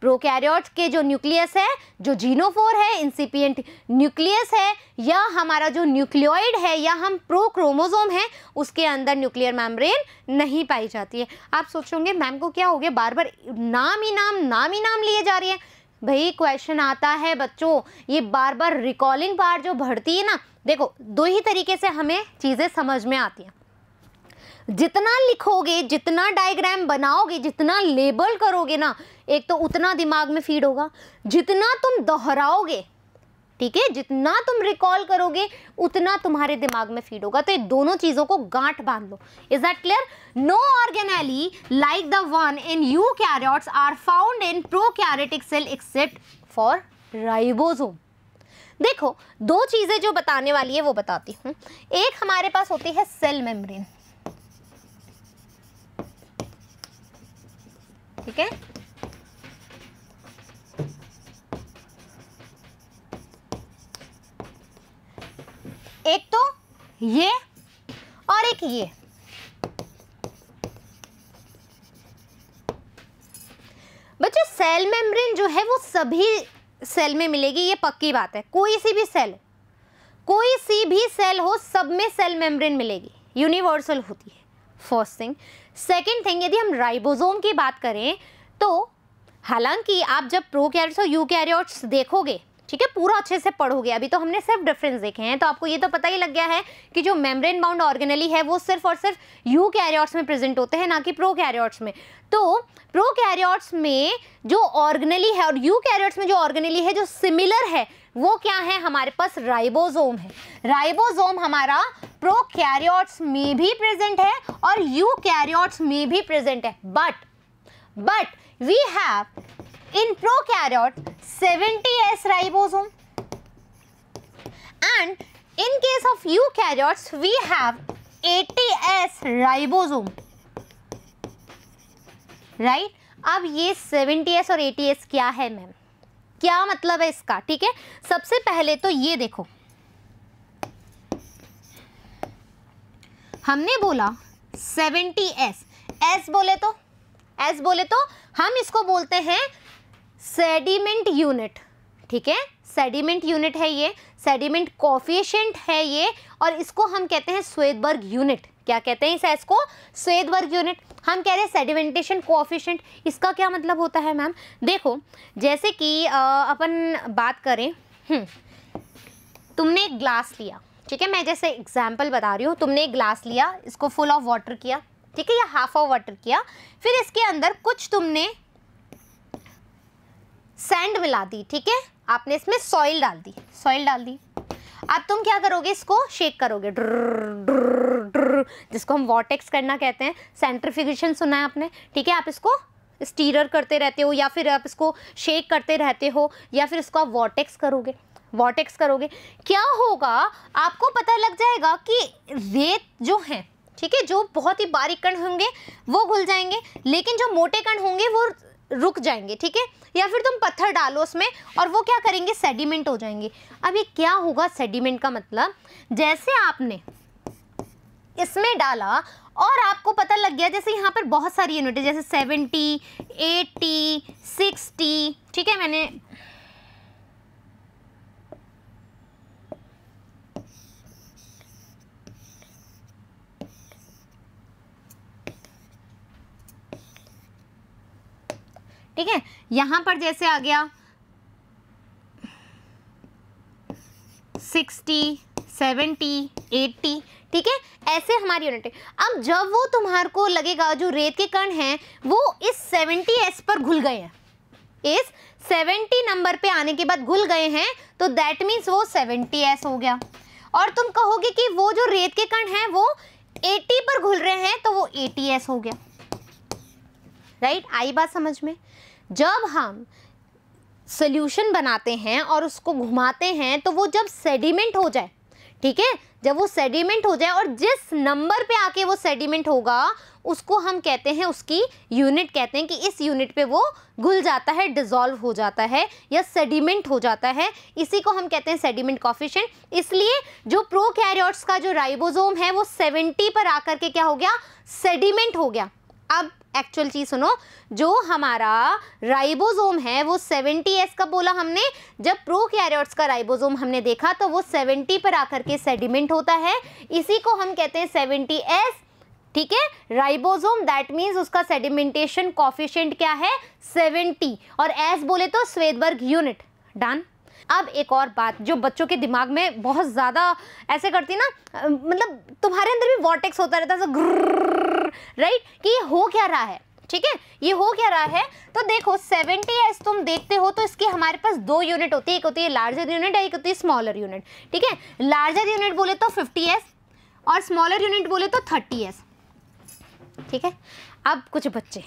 प्रोकैरियोट्स के जो न्यूक्लियस है, जो जीनोफोर है, इंसिपिएंट न्यूक्लियस है, या हमारा जो न्यूक्लियोइड है, या हम प्रोक्रोमोसोम है, उसके अंदर न्यूक्लियर मेम्ब्रेन नहीं पाई जाती है। आप सोचोगे मैम को क्या हो गया, बार बार नाम ही नाम लिए जा रही है। भाई क्वेश्चन आता है बच्चों, ये बार बार रिकॉलिंग पार्ट जो बढ़ती है ना, देखो दो ही तरीके से हमें चीज़ें समझ में आती हैं। जितना लिखोगे, जितना डायग्राम बनाओगे, जितना लेबल करोगे ना, एक तो उतना दिमाग में फीड होगा। जितना तुम दोहराओगे, ठीक है, जितना तुम रिकॉल करोगे उतना तुम्हारे दिमाग में फीड होगा। तो ये दोनों चीजों को गांठ बांध लो। Is that clear? No organelle like the one in eukaryotes are found in prokaryotic cell except for ribosome. देखो दो चीजें जो बताने वाली है वो बताती हूँ। एक हमारे पास होती है सेल मेम्ब्रेन, ठीक है, ये और एक ये। बच्चों सेल मेम्ब्रेन जो है वो सभी सेल में मिलेगी, ये पक्की बात है। कोई सी भी सेल हो, सब में सेल मेम्ब्रेन मिलेगी, यूनिवर्सल होती है। First thing. सेकंड थिंग, यदि हम राइबोसोम की बात करें तो हालांकि आप जब प्रोकैरियोट्स और यूकैरियोट्स देखोगे, ठीक है, पूरा अच्छे से पढ़ोगे, अभी तो हमने सिर्फ डिफरेंस देखे हैं, तो आपको ये तो पता ही लग गया है कि जो मेम्ब्रेन बाउंड ऑर्गेनेली है वो सिर्फ और सिर्फ यूकैरियोट्स में प्रेजेंट होते हैं, ना कि प्रोकैरियोट्स में। तो प्रोकैरियोट्स में जो ऑर्गेनेली है और यूकैरियोट्स में जो ऑर्गेनेली है, जो सिमिलर है, वो क्या है, हमारे पास राइबोसोम है। राइबोसोम हमारा प्रोकैरियोट्स में भी प्रेजेंट है और यूकैरियोट्स में भी प्रेजेंट है। But we have in prokaryote 70S ribosome and in case of eukaryotes we have 80S ribosome, right? अब ये 70S और 80S क्या है मैम, क्या मतलब है इसका? ठीक है, सबसे पहले तो ये देखो, हमने बोला 70S, S बोले तो हम इसको बोलते हैं सेडिमेंट यूनिट, ठीक है, सेडिमेंट यूनिट है ये, सेडिमेंट कोफिशिएंट है ये, और इसको हम कहते हैं स्वेदबर्ग यूनिट। क्या कहते हैं इस एस को? स्वेदबर्ग यूनिट। हम कह रहे हैं सेडिमेंटेशन कोफिशिएंट, इसका क्या मतलब होता है मैम? देखो जैसे कि अपन बात करें, तुमने एक ग्लास लिया, ठीक है, मैं जैसे एग्जाम्पल बता रही हूँ, तुमने एक ग्लास लिया, इसको फुल ऑफ वाटर किया, ठीक है, या हाफ ऑफ वाटर किया, फिर इसके अंदर कुछ तुमने सैंड मिला दी, ठीक है, आपने इसमें सॉइल डाल दी। अब तुम क्या करोगे, इसको शेक करोगे, जिसको हम वॉर्टेक्स करना कहते हैं, सेंट्रीफ्यूगेशन सुना है आपने, ठीक है, आप इसको स्टीरर करते रहते हो या फिर आप इसको शेक करते रहते हो या फिर इसको आप वॉर्टेक्स करोगे। क्या होगा, आपको पता लग जाएगा कि रेत जो है, ठीक है, जो बहुत ही बारीक कण होंगे वो घुल जाएंगे, लेकिन जो मोटे कण होंगे वो रुक जाएंगे, ठीक है, या फिर तुम पत्थर डालो उसमें और वो क्या करेंगे, सेडिमेंट हो जाएंगे। अब ये क्या होगा सेडिमेंट का मतलब, जैसे आपने इसमें डाला और आपको पता लग गया, जैसे यहाँ पर बहुत सारी यूनिट है, जैसे 70, 80, 60, ठीक है, मैंने ठीक है, यहां पर जैसे आ गया 60, 70, 80, ठीक है, ऐसे हमारी यूनिट है। अब जब वो तुम्हारे को लगेगा जो रेत के कण हैं वो इस 70S पर घुल गए हैं, इस 70 नंबर पे आने के बाद घुल गए हैं, तो दैट मीन्स वो 70S हो गया। और तुम कहोगे कि वो जो रेत के कण हैं वो 80 पर घुल रहे हैं, तो वो 80S हो गया, राइट? आई बात समझ में? जब हम सोल्यूशन बनाते हैं और उसको घुमाते हैं तो वो जब सेडिमेंट हो जाए, ठीक है, जब वो सेडिमेंट हो जाए और जिस नंबर पे आके वो सेडिमेंट होगा उसको हम कहते हैं, उसकी यूनिट कहते हैं कि इस यूनिट पे वो घुल जाता है, डिसॉल्व हो जाता है या सेडिमेंट हो जाता है, इसी को हम कहते हैं सेडिमेंट कोफिशिएंट। इसलिए जो प्रोकैरियोट्स का जो राइबोसोम है वो 70 पर आकर के क्या हो गया, सेडिमेंट हो गया। अब एक्चुअल चीज सुनो, जो हमारा राइबोसोम है वो 70S का बोला हमने, जब प्रोकैरियोट्स का राइबोसोम हमने देखा तो वो 70 पर आकर के सेडिमेंट होता है, इसी को हम कहते हैं 70S, ठीक है, राइबोसोम, दैट मीन्स उसका सेडिमेंटेशन कोफिशिएंट क्या है, 70, और एस बोले तो स्वेदबर्ग यूनिट। डन। अब एक और बात जो बच्चों के दिमाग में बहुत ज़्यादा ऐसे करती ना, मतलब तुम्हारे अंदर भी वॉर्टेक्स होता रहता है, राइट, कि ये हो क्या रहा है, ठीक है, ये हो क्या रहा है। तो देखो 70S तुम देखते हो तो इसकी हमारे पास दो यूनिट होती है, एक होती है लार्जर यूनिट, एक होती है स्मॉलर यूनिट, ठीक है। लार्जर यूनिट बोले तो 50S और स्मॉलर यूनिट बोले तो 30S, ठीक है। अब कुछ बच्चे,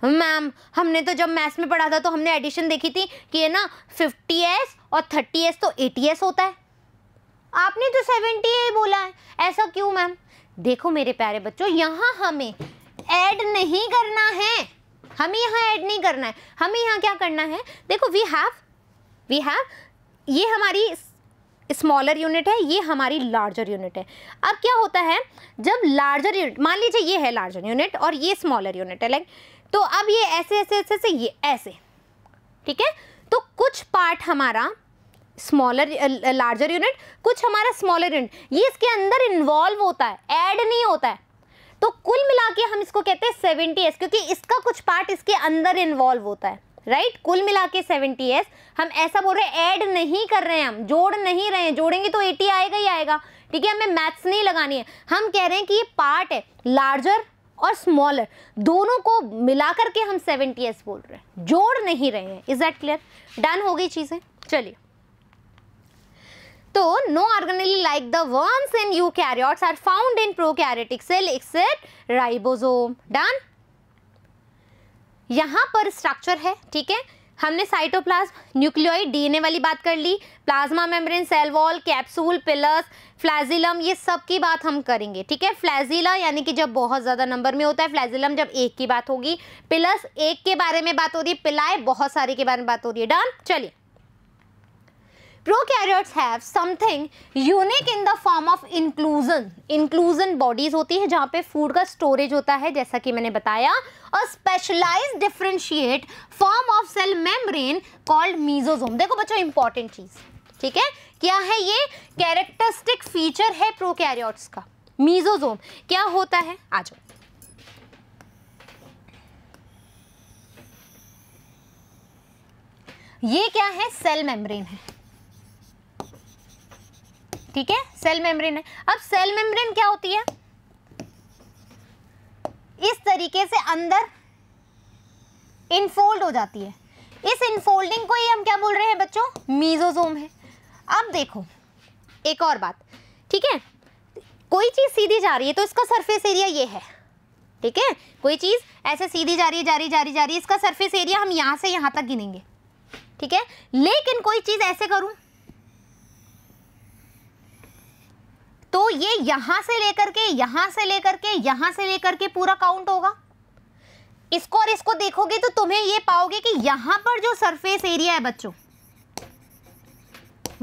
मैम हमने तो जब मैथ्स में पढ़ा था तो हमने एडिशन देखी थी कि है ना 50S और 30S तो 80S होता है, आपने तो 70A बोला है, ऐसा क्यों मैम? देखो मेरे प्यारे बच्चों, यहाँ हमें ऐड नहीं करना है, हमें यहाँ ऐड नहीं करना है, हमें यहाँ क्या करना है, देखो वी हैव ये हमारी स्मॉलर यूनिट है, ये हमारी लार्जर यूनिट है। अब क्या होता है, जब लार्जर यूनिट, मान लीजिए ये है लार्जर यूनिट और ये स्मॉलर यूनिट है, लाइक, तो अब ये ऐसे ऐसे ऐसे ऐसे ये ऐसे, ठीक है। तो कुछ पार्ट हमारा स्मॉलर लार्जर यूनिट, कुछ हमारा स्मॉलर यूनिट, ये इसके अंदर इन्वॉल्व होता है, ऐड नहीं होता है। तो कुल मिला के हम इसको कहते हैं 70s, क्योंकि इसका कुछ पार्ट इसके अंदर इन्वॉल्व होता है, राइट। कुल मिला के 70s, हम ऐसा बोल रहे हैं, ऐड नहीं कर रहे हैं, हम जोड़ नहीं रहे हैं, जोड़ेंगे तो 80 आएगा ही आएगा, ठीक है। हमें मैथ्स नहीं लगानी है, हम कह रहे हैं कि ये पार्ट है लार्जर और स्मॉलर, दोनों को मिला करके हम 70s बोल रहे हैं, जोड़ नहीं रहे हैं। Is that clear? डन हो गई चीजें। चलिए, तो no organelle like the worms in eukaryotes are found in prokaryotic cell except ribosome. Done? यहाँ पर स्ट्रक्चर है, ठीक है। हमने साइटोप्लाज्म, न्यूक्लियोइड, डीएनए वाली बात कर ली, plasma membrane, cell wall, capsule, pilus, flagellum, ये सब की बात हम करेंगे, ठीक है। फ्लैजिला यानी कि जब बहुत ज़्यादा नंबर में होता है, फ्लैजिलम जब एक की बात होगी, पिलस एक के बारे में बात हो रही है, पिलाए बहुत सारे के बारे में बात हो रही है। डन? चलिए, prokaryotes have something unique in the form of inclusion bodies होती है जहाँ पे फूड का स्टोरेज होता है, जैसा कि मैंने बताया, और specialised differentiate form of cell membrane called mesosome. देखो बच्चों, इंपॉर्टेंट चीज, ठीक है, क्या है ये? कैरेक्टरिस्टिक फीचर है प्रोकैरियोट्स का, मीजोसोम। क्या होता है? आ जाओ, ये क्या है? सेल मेम्ब्रेन है, ठीक है, सेल मेम्ब्रेन है। अब सेल मेम्ब्रेन क्या होती है? इस तरीके से अंदर इनफोल्ड हो जाती है, इस इनफोल्डिंग को ही हम क्या बोल रहे हैं बच्चों? मीजोसोम है। अब देखो एक और बात, ठीक है, कोई चीज सीधी जा रही है तो इसका सरफेस एरिया ये है, ठीक है, कोई चीज ऐसे सीधी जा रही है, जा रही है, इसका सरफेस एरिया हम यहां से यहां तक गिनेंगे, ठीक है। लेकिन कोई चीज ऐसे करूं तो ये यहां से लेकर के यहां से लेकर के यहां से लेकर के पूरा काउंट होगा। इसको और इसको देखोगे तो तुम्हें ये पाओगे कि यहां पर जो सरफेस एरिया है बच्चों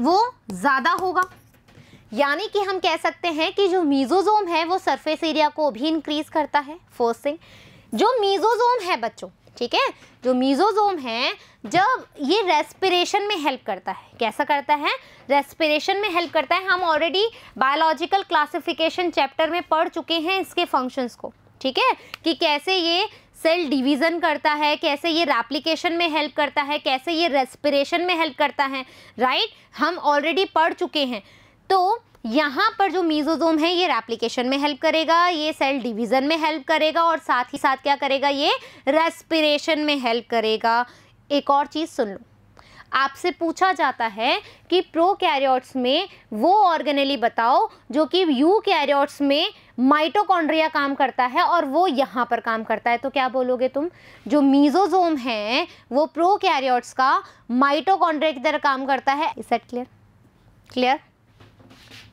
वो ज्यादा होगा। यानी कि हम कह सकते हैं कि जो मीजोसोम है वो सरफेस एरिया को भी इंक्रीज करता है। फर्स्ट थिंग, जो मीजोसोम है बच्चों, ठीक है, जो मीजोसोम है जब ये रेस्पिरेशन में हेल्प करता है, कैसा करता है? रेस्पिरेशन में हेल्प करता है। हम ऑलरेडी बायोलॉजिकल क्लासिफिकेशन चैप्टर में पढ़ चुके हैं इसके फंक्शंस को, ठीक है, कि कैसे ये सेल डिवीज़न करता है, कैसे ये रेप्लिकेशन में हेल्प करता है, कैसे ये रेस्पिरेशन में हेल्प करता है, राइट, हम ऑलरेडी पढ़ चुके हैं। तो यहाँ पर जो मीजोसोम है ये रेप्लिकेशन में हेल्प करेगा, ये सेल डिवीज़न में हेल्प करेगा और साथ ही साथ क्या करेगा? ये रेस्पिरेशन में हेल्प करेगा। एक और चीज़ सुन लो, आपसे पूछा जाता है कि प्रोकैरियोट्स में वो ऑर्गेनेली बताओ जो कि यूकैरियोट्स में माइटोकॉन्ड्रिया काम करता है और वो यहाँ पर काम करता है, तो क्या बोलोगे तुम? जो मीजोसोम है वो प्रोकैरियोट्स का माइटोकॉन्ड्रिया की तरह काम करता है। Is that clear? Clear?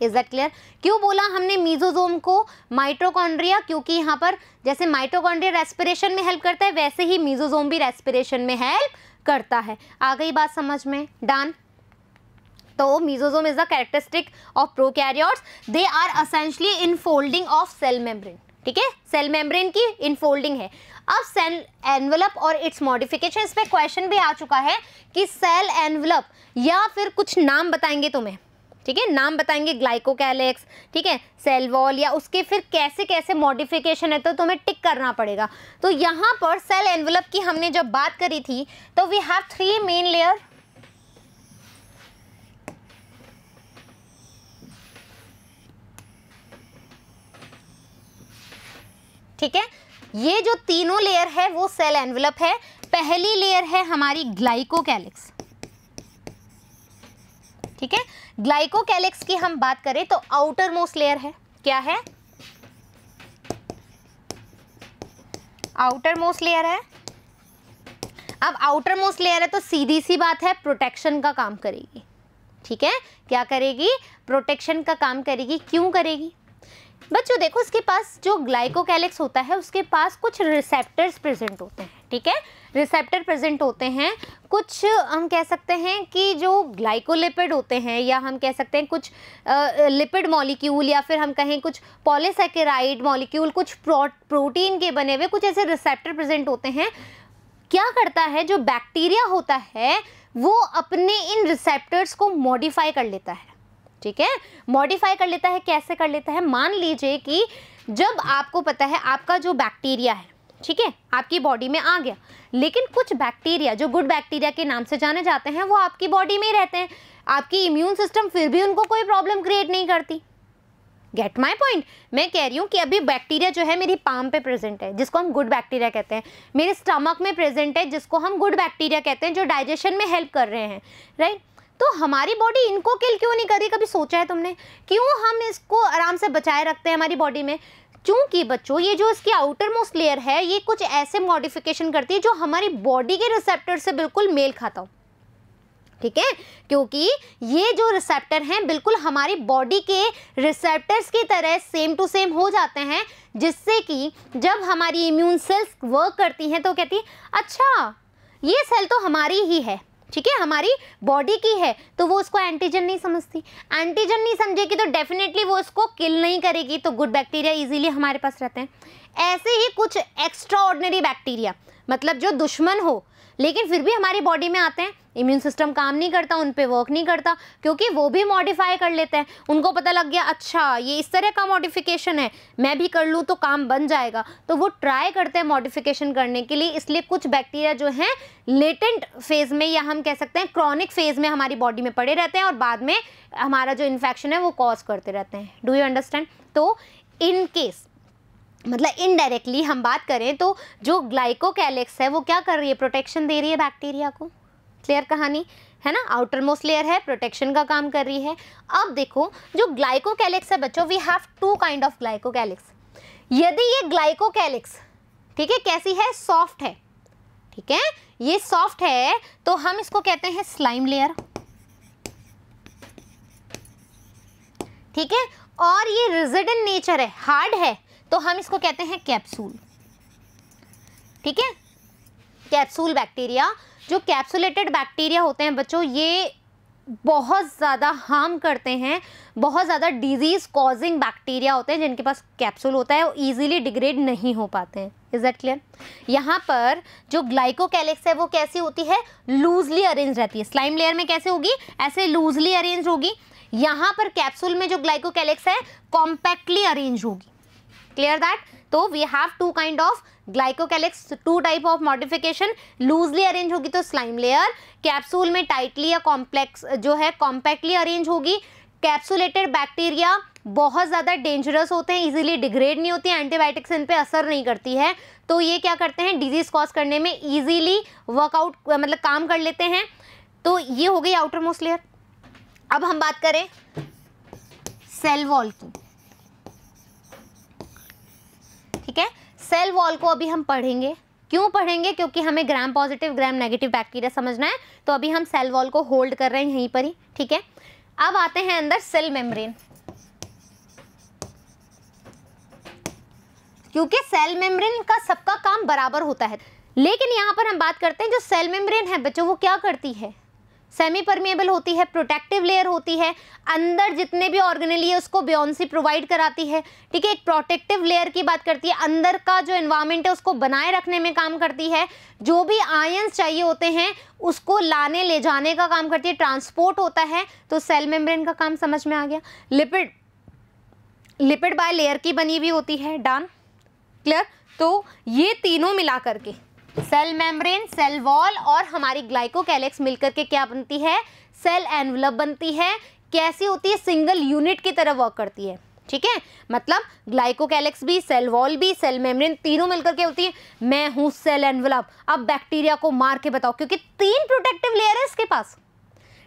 Is that clear? क्यों बोला हमने मीजोसोम को माइटोकॉन्ड्रिया? क्योंकि यहाँ पर जैसे माइटोकॉन्ड्रिया रेस्पिरेशन में हेल्प करता है वैसे ही मीजोसोम भी रेस्पिरेशन में हेल्प करता है। आ गई बात समझ में? डन। तो mesosome is the characteristic of prokaryotes, they are essentially infolding of cell membrane, ठीक है, सेल मेम्ब्रेन की इनफोल्डिंग है। अब सेल एनवेलप और इट्स मॉडिफिकेशन, इस पे क्वेश्चन भी आ चुका है कि सेल एनवेलप या फिर कुछ नाम बताएंगे तुम्हें, ठीक है, नाम बताएंगे, ग्लाइकोकैलिक्स, ठीक है, सेल वॉल, या उसके फिर कैसे कैसे मॉडिफिकेशन है तो तुम्हें टिक करना पड़ेगा। तो यहाँ पर सेल एनवेलप की हमने जब बात करी थी तो वी हैव 3 मेन लेयर, ठीक है, ये जो तीनों लेयर है वो सेल एनवेलप है। पहली लेयर है हमारी ग्लाइकोकैलिक्स, ठीक है, ग्लाइकोकैलिक्स की हम बात करें तो आउटर मोस्ट लेयर है, क्या है? आउटर मोस्ट लेयर है। अब आउटर मोस्ट लेयर है तो सीधी सी बात है प्रोटेक्शन का काम करेगी, ठीक है, क्या करेगी? प्रोटेक्शन का काम करेगी। क्यों करेगी? बच्चों देखो, इसके पास जो ग्लाइकोकैलिक्स होता है उसके पास कुछ रिसेप्टर्स प्रेजेंट होते हैं, ठीक है, रिसेप्टर प्रेजेंट होते हैं। कुछ हम कह सकते हैं कि जो ग्लाइकोलिपिड होते हैं, या हम कह सकते हैं कुछ लिपिड मॉलिक्यूल, या फिर हम कहें कुछ पॉलीसैकेराइड मॉलिक्यूल, कुछ प्रोटीन के बने हुए कुछ ऐसे रिसेप्टर प्रेजेंट होते हैं। क्या करता है, जो बैक्टीरिया होता है वो अपने इन रिसेप्टर्स को मॉडिफाई कर लेता है, ठीक है, मॉडिफाई कर लेता है। कैसे कर लेता है, मान लीजिए कि जब आपको पता है आपका जो बैक्टीरिया है, ठीक है, आपकी बॉडी में आ गया, लेकिन कुछ बैक्टीरिया जो गुड बैक्टीरिया के नाम से जाने जाते हैं वो आपकी बॉडी में ही रहते हैं, आपकी इम्यून सिस्टम फिर भी उनको कोई प्रॉब्लम क्रिएट नहीं करती। Get my point. मैं कह रही हूँ कि अभी बैक्टीरिया जो है मेरी पाम पे प्रेजेंट है, जिसको हम गुड बैक्टीरिया कहते हैं, मेरे स्टमक में प्रेजेंट है, जिसको हम गुड बैक्टीरिया कहते हैं, जो डाइजेशन में हेल्प कर रहे हैं, राइट। तो हमारी बॉडी इनको किल क्यों नहीं कर रही, कभी सोचा है तुमने? क्यों हम इसको आराम से बचाए रखते हैं हमारी बॉडी में? क्योंकि बच्चों ये जो इसकी आउटर मोस्ट लेयर है ये कुछ ऐसे मॉडिफिकेशन करती है जो हमारी बॉडी के रिसेप्टर से बिल्कुल मेल खाता हो, ठीक है, क्योंकि ये जो रिसेप्टर हैं बिल्कुल हमारी बॉडी के रिसेप्टर्स की तरह सेम टू सेम हो जाते हैं, जिससे कि जब हमारी इम्यून सेल्स वर्क करती हैं तो कहती है अच्छा ये सेल तो हमारी ही है, ठीक है, हमारी बॉडी की है, तो वो उसको एंटीजन नहीं समझती। एंटीजन नहीं समझेगी तो डेफिनेटली वो उसको किल नहीं करेगी, तो गुड बैक्टीरिया इजीली हमारे पास रहते हैं। ऐसे ही कुछ एक्स्ट्रा ऑर्डिनरी बैक्टीरिया, मतलब जो दुश्मन हो लेकिन फिर भी हमारी बॉडी में आते हैं, इम्यून सिस्टम काम नहीं करता, उन पे वर्क नहीं करता, क्योंकि वो भी मॉडिफाई कर लेते हैं। उनको पता लग गया अच्छा ये इस तरह का मॉडिफिकेशन है, मैं भी कर लूँ तो काम बन जाएगा, तो वो ट्राई करते हैं मॉडिफिकेशन करने के लिए। इसलिए कुछ बैक्टीरिया जो हैं लेटेंट फेज में, या हम कह सकते हैं क्रॉनिक फेज में हमारी बॉडी में पड़े रहते हैं और बाद में हमारा जो इन्फेक्शन है वो कॉज करते रहते हैं। Do you understand? तो इन केस मतलब इनडायरेक्टली हम बात करें तो जो ग्लाइकोकैलिक्स है वो क्या कर रही है, प्रोटेक्शन दे रही है बैक्टीरिया को। क्लियर कहानी है ना, आउटर मोस्ट लेयर है, प्रोटेक्शन का काम कर रही है। अब देखो जो ग्लाइकोकैलिक्स है बच्चों, we have two kind of glycocalyx. यदि ये ग्लाइकोकैलिक्स, ठीक है, कैसी है, सॉफ्ट है, ठीक है, ये सॉफ्ट है तो हम इसको कहते हैं स्लाइम लेयर, ठीक है, और ये रिजिड इन नेचर है, हार्ड है, तो हम इसको कहते हैं कैप्सूल, ठीक है, कैप्सूल बैक्टीरिया। जो कैप्सुलेटेड बैक्टीरिया होते हैं बच्चों ये बहुत ज़्यादा हार्म करते हैं, बहुत ज़्यादा डिजीज़ कॉजिंग बैक्टीरिया होते हैं जिनके पास कैप्सूल होता है, वो ईजिली डिग्रेड नहीं हो पाते हैं। Is that clear? यहाँ पर जो ग्लाइकोकैलिक्स है वो कैसी होती है, लूजली अरेंज रहती है। स्लाइम लेयर में कैसे होगी, ऐसे लूजली अरेंज होगी। यहाँ पर कैप्सूल में जो ग्लाइकोकैलिक्स है कॉम्पैक्टली अरेंज होगी। Clear that? तो we have two kind of glycocalyx, two type of modification. Loosely arrange होगी तो स्लाइम लेयर, कैप्सूल में टाइटली या कॉम्प्लेक्स जो है कॉम्पैक्टली अरेंज होगी। कैप्सुलेटेड बैक्टीरिया बहुत ज़्यादा डेंजरस होते हैं, इजीली डिग्रेड नहीं होती है, एंटीबायोटिक्स इन पे असर नहीं करती है, तो ये क्या करते हैं, डिजीज कॉज करने में इजीली वर्कआउट मतलब काम कर लेते हैं। तो ये हो गई आउटर मोस्ट लेयर। अब हम बात करें सेल वॉल की, ठीक है। सेल वॉल को अभी हम पढ़ेंगे। क्यों पढ़ेंगे? क्योंकि हमें ग्राम पॉजिटिव ग्राम नेगेटिव बैक्टीरिया समझना है, तो अभी हम सेल वॉल को होल्ड कर रहे हैं यहीं पर ही, ठीक है। अब आते हैं अंदर सेल मेम्ब्रेन, क्योंकि सेल मेम्ब्रेन का सबका काम बराबर होता है, लेकिन यहाँ पर हम बात करते हैं जो सेल मेम्ब्रेन है बच्चों वो क्या करती है, सेमी परमिएबल होती है, प्रोटेक्टिव लेयर होती है, अंदर जितने भी ऑर्गेनेली है उसको बियोन्सी प्रोवाइड कराती है, ठीक है। एक प्रोटेक्टिव लेयर की बात करती है, अंदर का जो एनवायरनमेंट है उसको बनाए रखने में काम करती है, जो भी आयंस चाहिए होते हैं उसको लाने ले जाने का काम करती है, ट्रांसपोर्ट होता है। तो सेल मेम्ब्रेन का काम समझ में आ गया। लिपिड बाय लेयर की बनी हुई होती है, डन, क्लियर। तो ये तीनों मिला करके सेल मेम्ब्रेन, सेल वॉल और हमारी ग्लाइकोकैलिक्स मिलकर के क्या बनती है, सेल एनवलप बनती है। कैसी होती है, सिंगल यूनिट की तरह वर्क करती है, ठीक है। मतलब ग्लाइकोकैलिक्स भी, सेल वॉल भी, सेल मेम्ब्रेन, तीनों मिलकर के होती है। मैं हूँ सेल एनवलप, अब बैक्टीरिया को मार के बताओ, क्योंकि 3 प्रोटेक्टिव लेयर है इसके पास,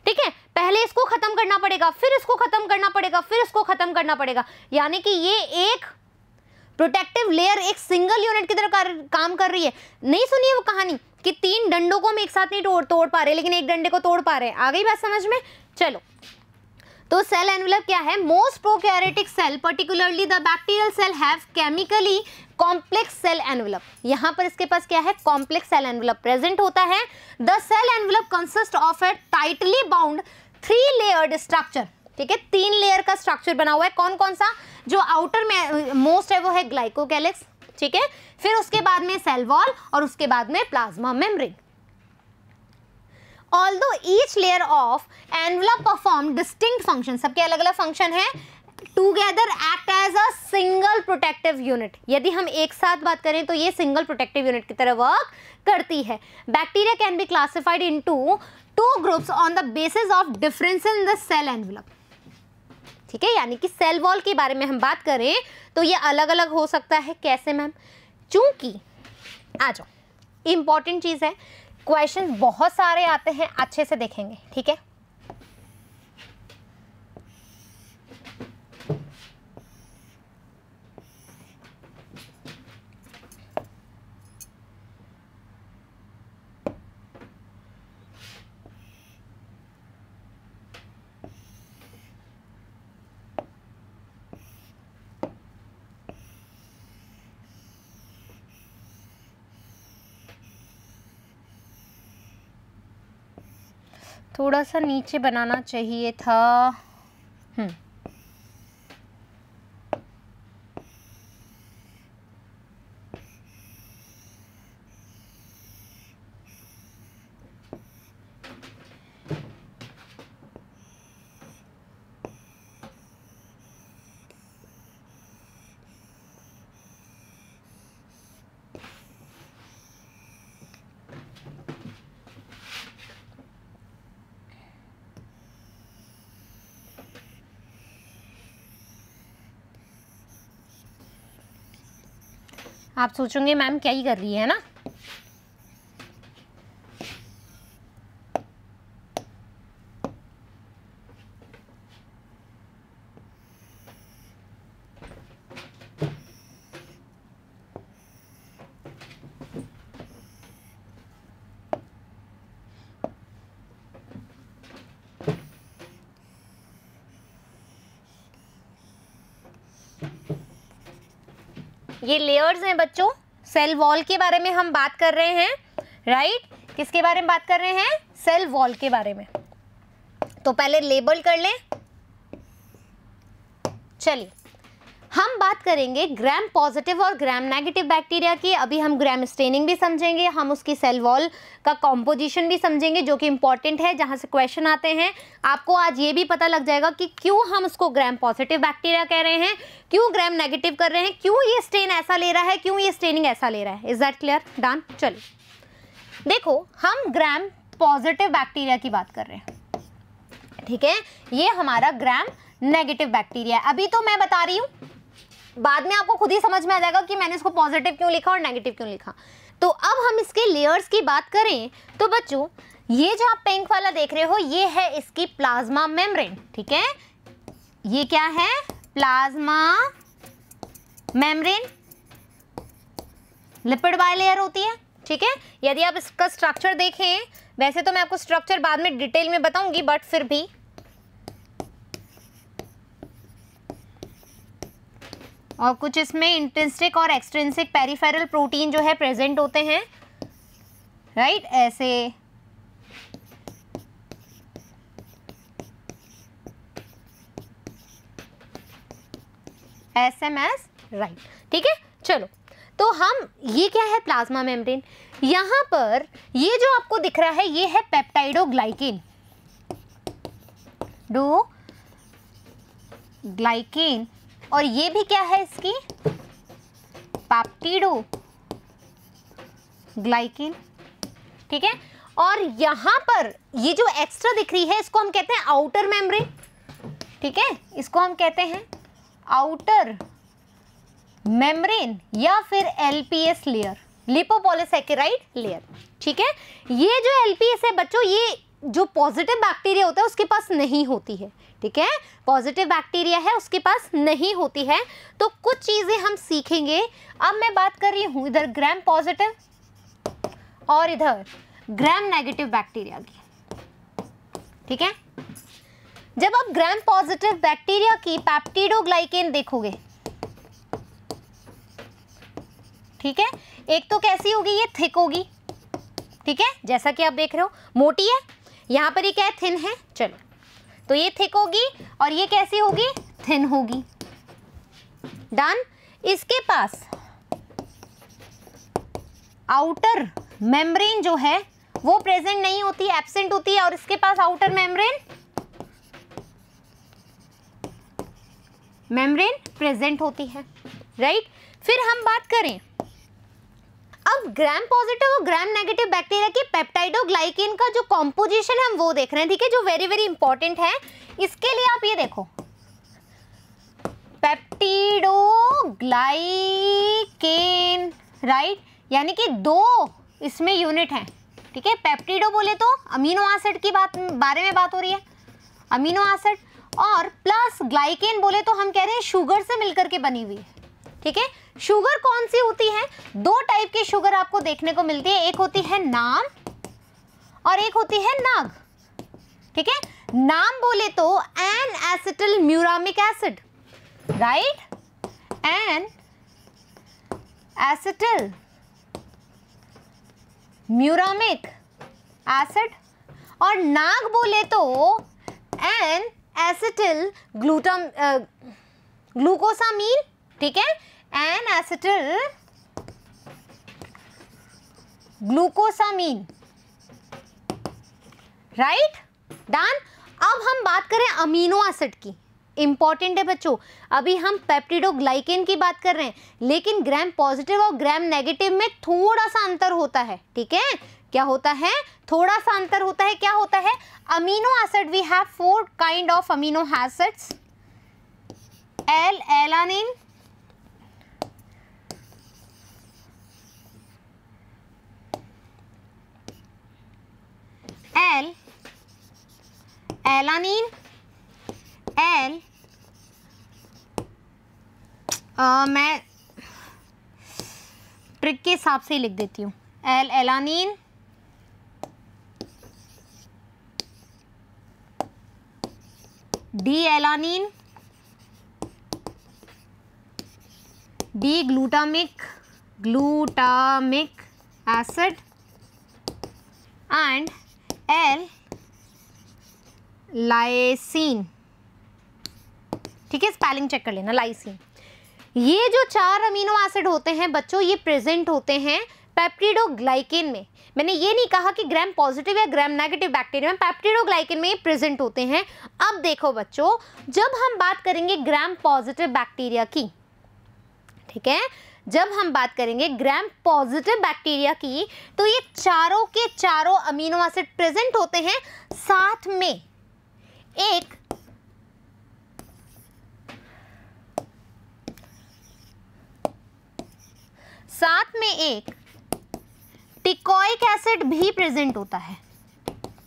ठीक है। पहले इसको खत्म करना पड़ेगा, फिर इसको खत्म करना पड़ेगा, फिर इसको खत्म करना पड़ेगा, यानी कि ये एक प्रोटेक्टिव लेयर एक सिंगल यूनिट की तरह काम कर रही है। नहीं सुनिए वो कहानी कि 3 डंडों को हम एक साथ नहीं तोड़ पा रहे, लेकिन एक डंडे को तोड़ पा रहे हैं। आ गई बात समझ में? चलो, तो सेल एनवेलप क्या है? Most prokaryotic cell particularly the bacterial cell have chemically complex cell envelope. यहाँ पर इसके पास क्या है? कॉम्प्लेक्स सेल एनवेलप प्रेजेंट होता है। The cell envelope consist of a tightly bound 3 layered structure. ठीक है, 3 लेयर का स्ट्रक्चर बना हुआ है। कौन कौन सा? जो आउटर में मोस्ट है वो है ग्लाइकोकैलिक्स। ठीक है, फिर उसके बाद में सेल वॉल और उसके बाद में plasma membrane. Although each layer of envelope perform distinct functions, सबके अलग अलग फंक्शन है, together act as a single protective unit। यदि हम एक साथ बात करें तो ये सिंगल प्रोटेक्टिव यूनिट की तरह वर्क करती है। Bacteria can be classified into 2 groups on the basis of difference in the cell envelope. ठीक है, यानी कि सेल वॉल के बारे में हम बात करें तो ये अलग अलग हो सकता है। कैसे मैम? चूंकि आ जाओ, इंपॉर्टेंट चीज है, क्वेश्चंस बहुत सारे आते हैं, अच्छे से देखेंगे। ठीक है, थोड़ा सा नीचे बनाना चाहिए था। आप सोचोगे मैम क्या ही कर रही है ना? ये लेयर्स हैं बच्चों, सेल वॉल के बारे में हम बात कर रहे हैं, राइट? किसके बारे में बात कर रहे हैं? सेल वॉल के बारे में। तो पहले लेबल कर लें। चलिए, हम बात करेंगे ग्राम पॉजिटिव और ग्राम नेगेटिव बैक्टीरिया की। अभी हम ग्राम स्टेनिंग भी समझेंगे, हम उसकी सेल वॉल का कॉम्पोजिशन भी समझेंगे, जो कि इंपॉर्टेंट है, जहां से क्वेश्चन आते हैं। आपको आज ये भी पता लग जाएगा कि क्यों हम उसको ग्राम पॉजिटिव बैक्टीरिया कह रहे हैं, क्यों ग्राम नेगेटिव कर रहे हैं, क्यों ये स्टेन ऐसा ले रहा है, क्यों ये स्टेनिंग ऐसा ले रहा है। Is that clear? डन। चलिए देखो, हम ग्राम पॉजिटिव बैक्टीरिया की बात कर रहे हैं। ठीक है, ये हमारा ग्राम नेगेटिव बैक्टीरिया है। अभी तो मैं बता रही हूँ, बाद में आपको खुद ही समझ में आ जाएगा कि मैंने इसको पॉजिटिव क्यों लिखा और नेगेटिव क्यों लिखा। तो अब हम इसके लेयर्स की बात करें तो बच्चों, ये जो आप पिंक वाला देख रहे हो, ये है इसकी प्लाज्मा मेम्ब्रेन। ठीक है, ये क्या है? प्लाज्मा मेम्ब्रेन लिपिड बाइलेयर होती है। ठीक है, यदि आप इसका स्ट्रक्चर देखें, वैसे तो मैं आपको स्ट्रक्चर बाद में डिटेल में बताऊंगी, बट फिर भी और कुछ इसमें इंट्रिंसिक और एक्सट्रिंसिक पेरिफेरल प्रोटीन जो है प्रेजेंट होते हैं, राइट? ऐसे SMS, राइट? ठीक है, चलो, तो हम ये क्या है? Plasma membrane. यहां पर ये जो आपको दिख रहा है, ये है पेप्टाइडोग्लाइकेन, ग्लाइकेन, और ये भी क्या है इसकी? पेप्टिडोग्लाइकेन। ठीक है, और यहां पर ये जो एक्स्ट्रा दिख रही है, इसको हम कहते हैं आउटर मेम्ब्रेन। ठीक है, इसको हम कहते हैं आउटर मेम्ब्रेन या फिर LPS लेयर, लिपोपॉलीसैकेराइड लेयर। ठीक है, ये जो LPS है बच्चों, ये जो पॉजिटिव बैक्टीरिया होता है उसके पास नहीं होती है। ठीक है, पॉजिटिव बैक्टीरिया है उसके पास नहीं होती है। तो कुछ चीजें हम सीखेंगे। अब मैं बात कर रही हूं इधर ग्राम पॉजिटिव और इधर ग्राम नेगेटिव बैक्टीरिया की। ठीक है, जब आप ग्राम पॉजिटिव बैक्टीरिया की पेप्टिडोग्लाइकेन देखोगे, ठीक है, एक तो कैसी होगी, ये थिक होगी, ठीक है, जैसा कि आप देख रहे हो, मोटी है, यहां पर ये क्या है, थिन है, चलो, तो ये थिक होगी और ये कैसी होगी, थिन होगी, डन। इसके पास आउटर मेम्ब्रेन जो है वो प्रेजेंट नहीं होती, एब्सेंट होती है, और इसके पास आउटर मेम्ब्रेन प्रेजेंट होती है, राइट। फिर हम बात करें अब ग्राम पॉजिटिव और ग्राम नेगेटिव बैक्टीरिया की पेप्टाइडोग्लाइकेन का जो कॉम्पोजिशन है हम वो देख रहे हैं, ठीक है, जो वेरी वेरी इंपॉर्टेंट है। इसके लिए आप ये देखो, पेप्टिडोग्लाइकेन, राइट, यानी कि 2 इसमें यूनिट है, ठीक है। पेप्टिडो बोले तो अमीनो एसिड की बारे में बात हो रही है, अमीनो एसिड, और प्लस ग्लाइकेन बोले तो हम कह रहे हैं शुगर से मिलकर के बनी हुई है, ठीक है। शुगर कौन सी होती है, 2 टाइप की शुगर आपको देखने को मिलती है, एक होती है नाम और एक होती है नाग, ठीक है। नाम बोले तो N acetyl muramic acid, right, N acetyl muramic acid, और नाग बोले तो एन एसिटिल ग्लूकोसामीन, ठीक है, N acetyl glucosamine, right, done. अब हम बात करें अमीनो एसिड की, इंपॉर्टेंट है बच्चों, अभी हम पेप्टिडोग्लाइकेन की बात कर रहे हैं, लेकिन ग्राम पॉजिटिव और ग्राम नेगेटिव में थोड़ा सा अंतर होता है, ठीक है। क्या होता है, थोड़ा सा अंतर होता है, क्या होता है, amino acid we have 4 kind of amino acids, L alanine, L alanine, L मैं ट्रिक के हिसाब से ही लिख देती हूँ, L alanine, D alanine, D glutamic acid, and L lysine, ठीक है, स्पेलिंग चेक कर लेना, लाइसिन। ये जो 4 अमीनो एसिड होते हैं बच्चों, ये प्रेजेंट होते हैं पेप्टिडोग्लाइकेन में। मैंने ये नहीं कहा कि ग्राम पॉजिटिव या ग्राम नेगेटिव बैक्टीरिया में, पेप्टिडोग्लाइकेन में ये प्रेजेंट होते हैं। अब देखो बच्चों, जब हम बात करेंगे ग्राम पॉजिटिव बैक्टीरिया की, ठीक है, जब हम बात करेंगे ग्राम पॉजिटिव बैक्टीरिया की, तो ये चारों के चारों अमीनो एसिड प्रेजेंट होते हैं, साथ में एक टिकोइक एसिड भी प्रेजेंट होता है,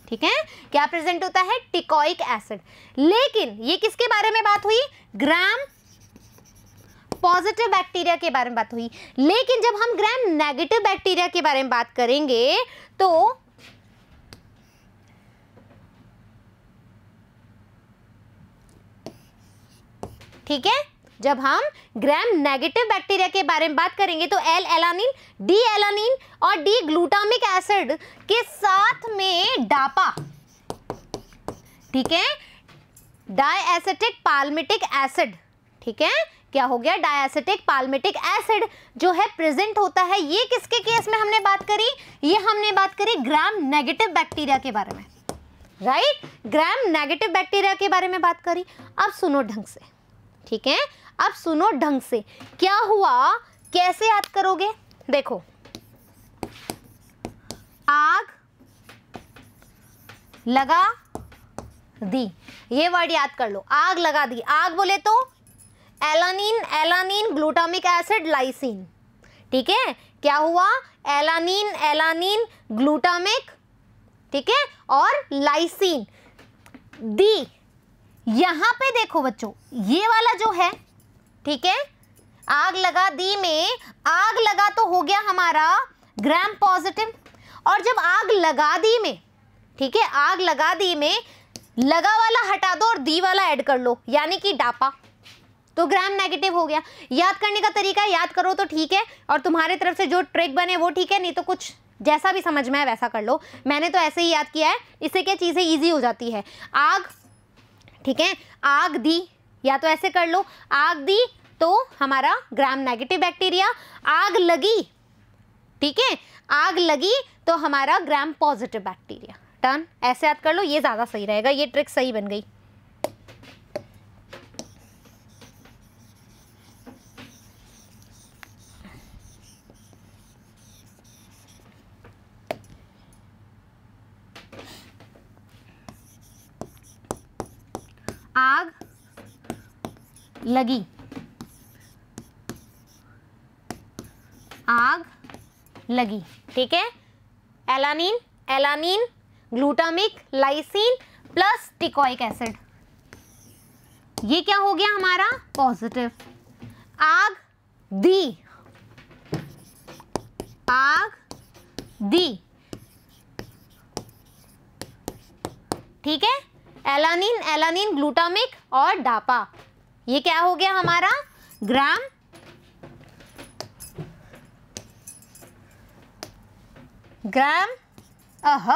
ठीक है, क्या प्रेजेंट होता है, टिकोइक एसिड। लेकिन ये किसके बारे में बात हुई, ग्राम पॉजिटिव बैक्टीरिया के बारे में बात हुई। लेकिन जब हम ग्राम नेगेटिव बैक्टीरिया के बारे में बात करेंगे तो ठीक है, जब हम ग्राम नेगेटिव बैक्टीरिया के बारे में बात करेंगे तो एल एलानिन, डी एलानिन और डी ग्लूटामिक एसिड के साथ में डापा, ठीक है, डायएसिटिक पाल्मिटिक एसिड, ठीक है, क्या हो गया, डायएसिटिक पाल्मिटिक एसिड जो है प्रेजेंट होता है। ये किसके केस में हमने बात करी, ये हमने बात करी ग्राम नेगेटिव बैक्टीरिया के बारे में, राइट, ग्राम नेगेटिव बैक्टीरिया के बारे में बात करी। अब सुनो ढंग से, ठीक है, अब सुनो ढंग से, क्या हुआ, कैसे याद करोगे, देखो, आग लगा दी, ये वर्ड याद कर लो, आग लगा दी, आग बोले तो एलानिन ग्लूटामिक एसिड लाइसिन, ठीक है, क्या हुआ, एलानिन ग्लूटामिक, ठीक है, और लाइसिन दी। यहां पे देखो बच्चों, ये वाला जो है, ठीक है, आग लगा दी में आग लगा तो हो गया हमारा ग्राम पॉजिटिव, और जब आग लगा दी में, ठीक है, आग लगा दी में लगा वाला हटा दो और दी वाला ऐड कर लो, यानी कि डापा, तो ग्राम नेगेटिव हो गया। याद करने का तरीका है, याद करो तो ठीक है, और तुम्हारे तरफ से जो ट्रिक बने वो ठीक है, नहीं तो कुछ जैसा भी समझ में है वैसा कर लो। मैंने तो ऐसे ही याद किया है, इससे क्या चीज़ें ईजी हो जाती है। आग, ठीक है, आग दी, या तो ऐसे कर लो, आग दी तो हमारा ग्राम नेगेटिव बैक्टीरिया, आग लगी, ठीक है, आग लगी तो हमारा ग्राम पॉजिटिव बैक्टीरिया। डन, ऐसे याद कर लो, ये ज़्यादा सही रहेगा, ये ट्रिक सही बन गई। आग लगी, आग लगी, ठीक है, alanine, alanine, glutamic, lysine plus teichoic acid, ये क्या हो गया हमारा पॉजिटिव। आग दी, आग दी, ठीक है, एलानिन, एलानिन, ग्लूटामिक और डापा, ये क्या हो गया हमारा ग्राम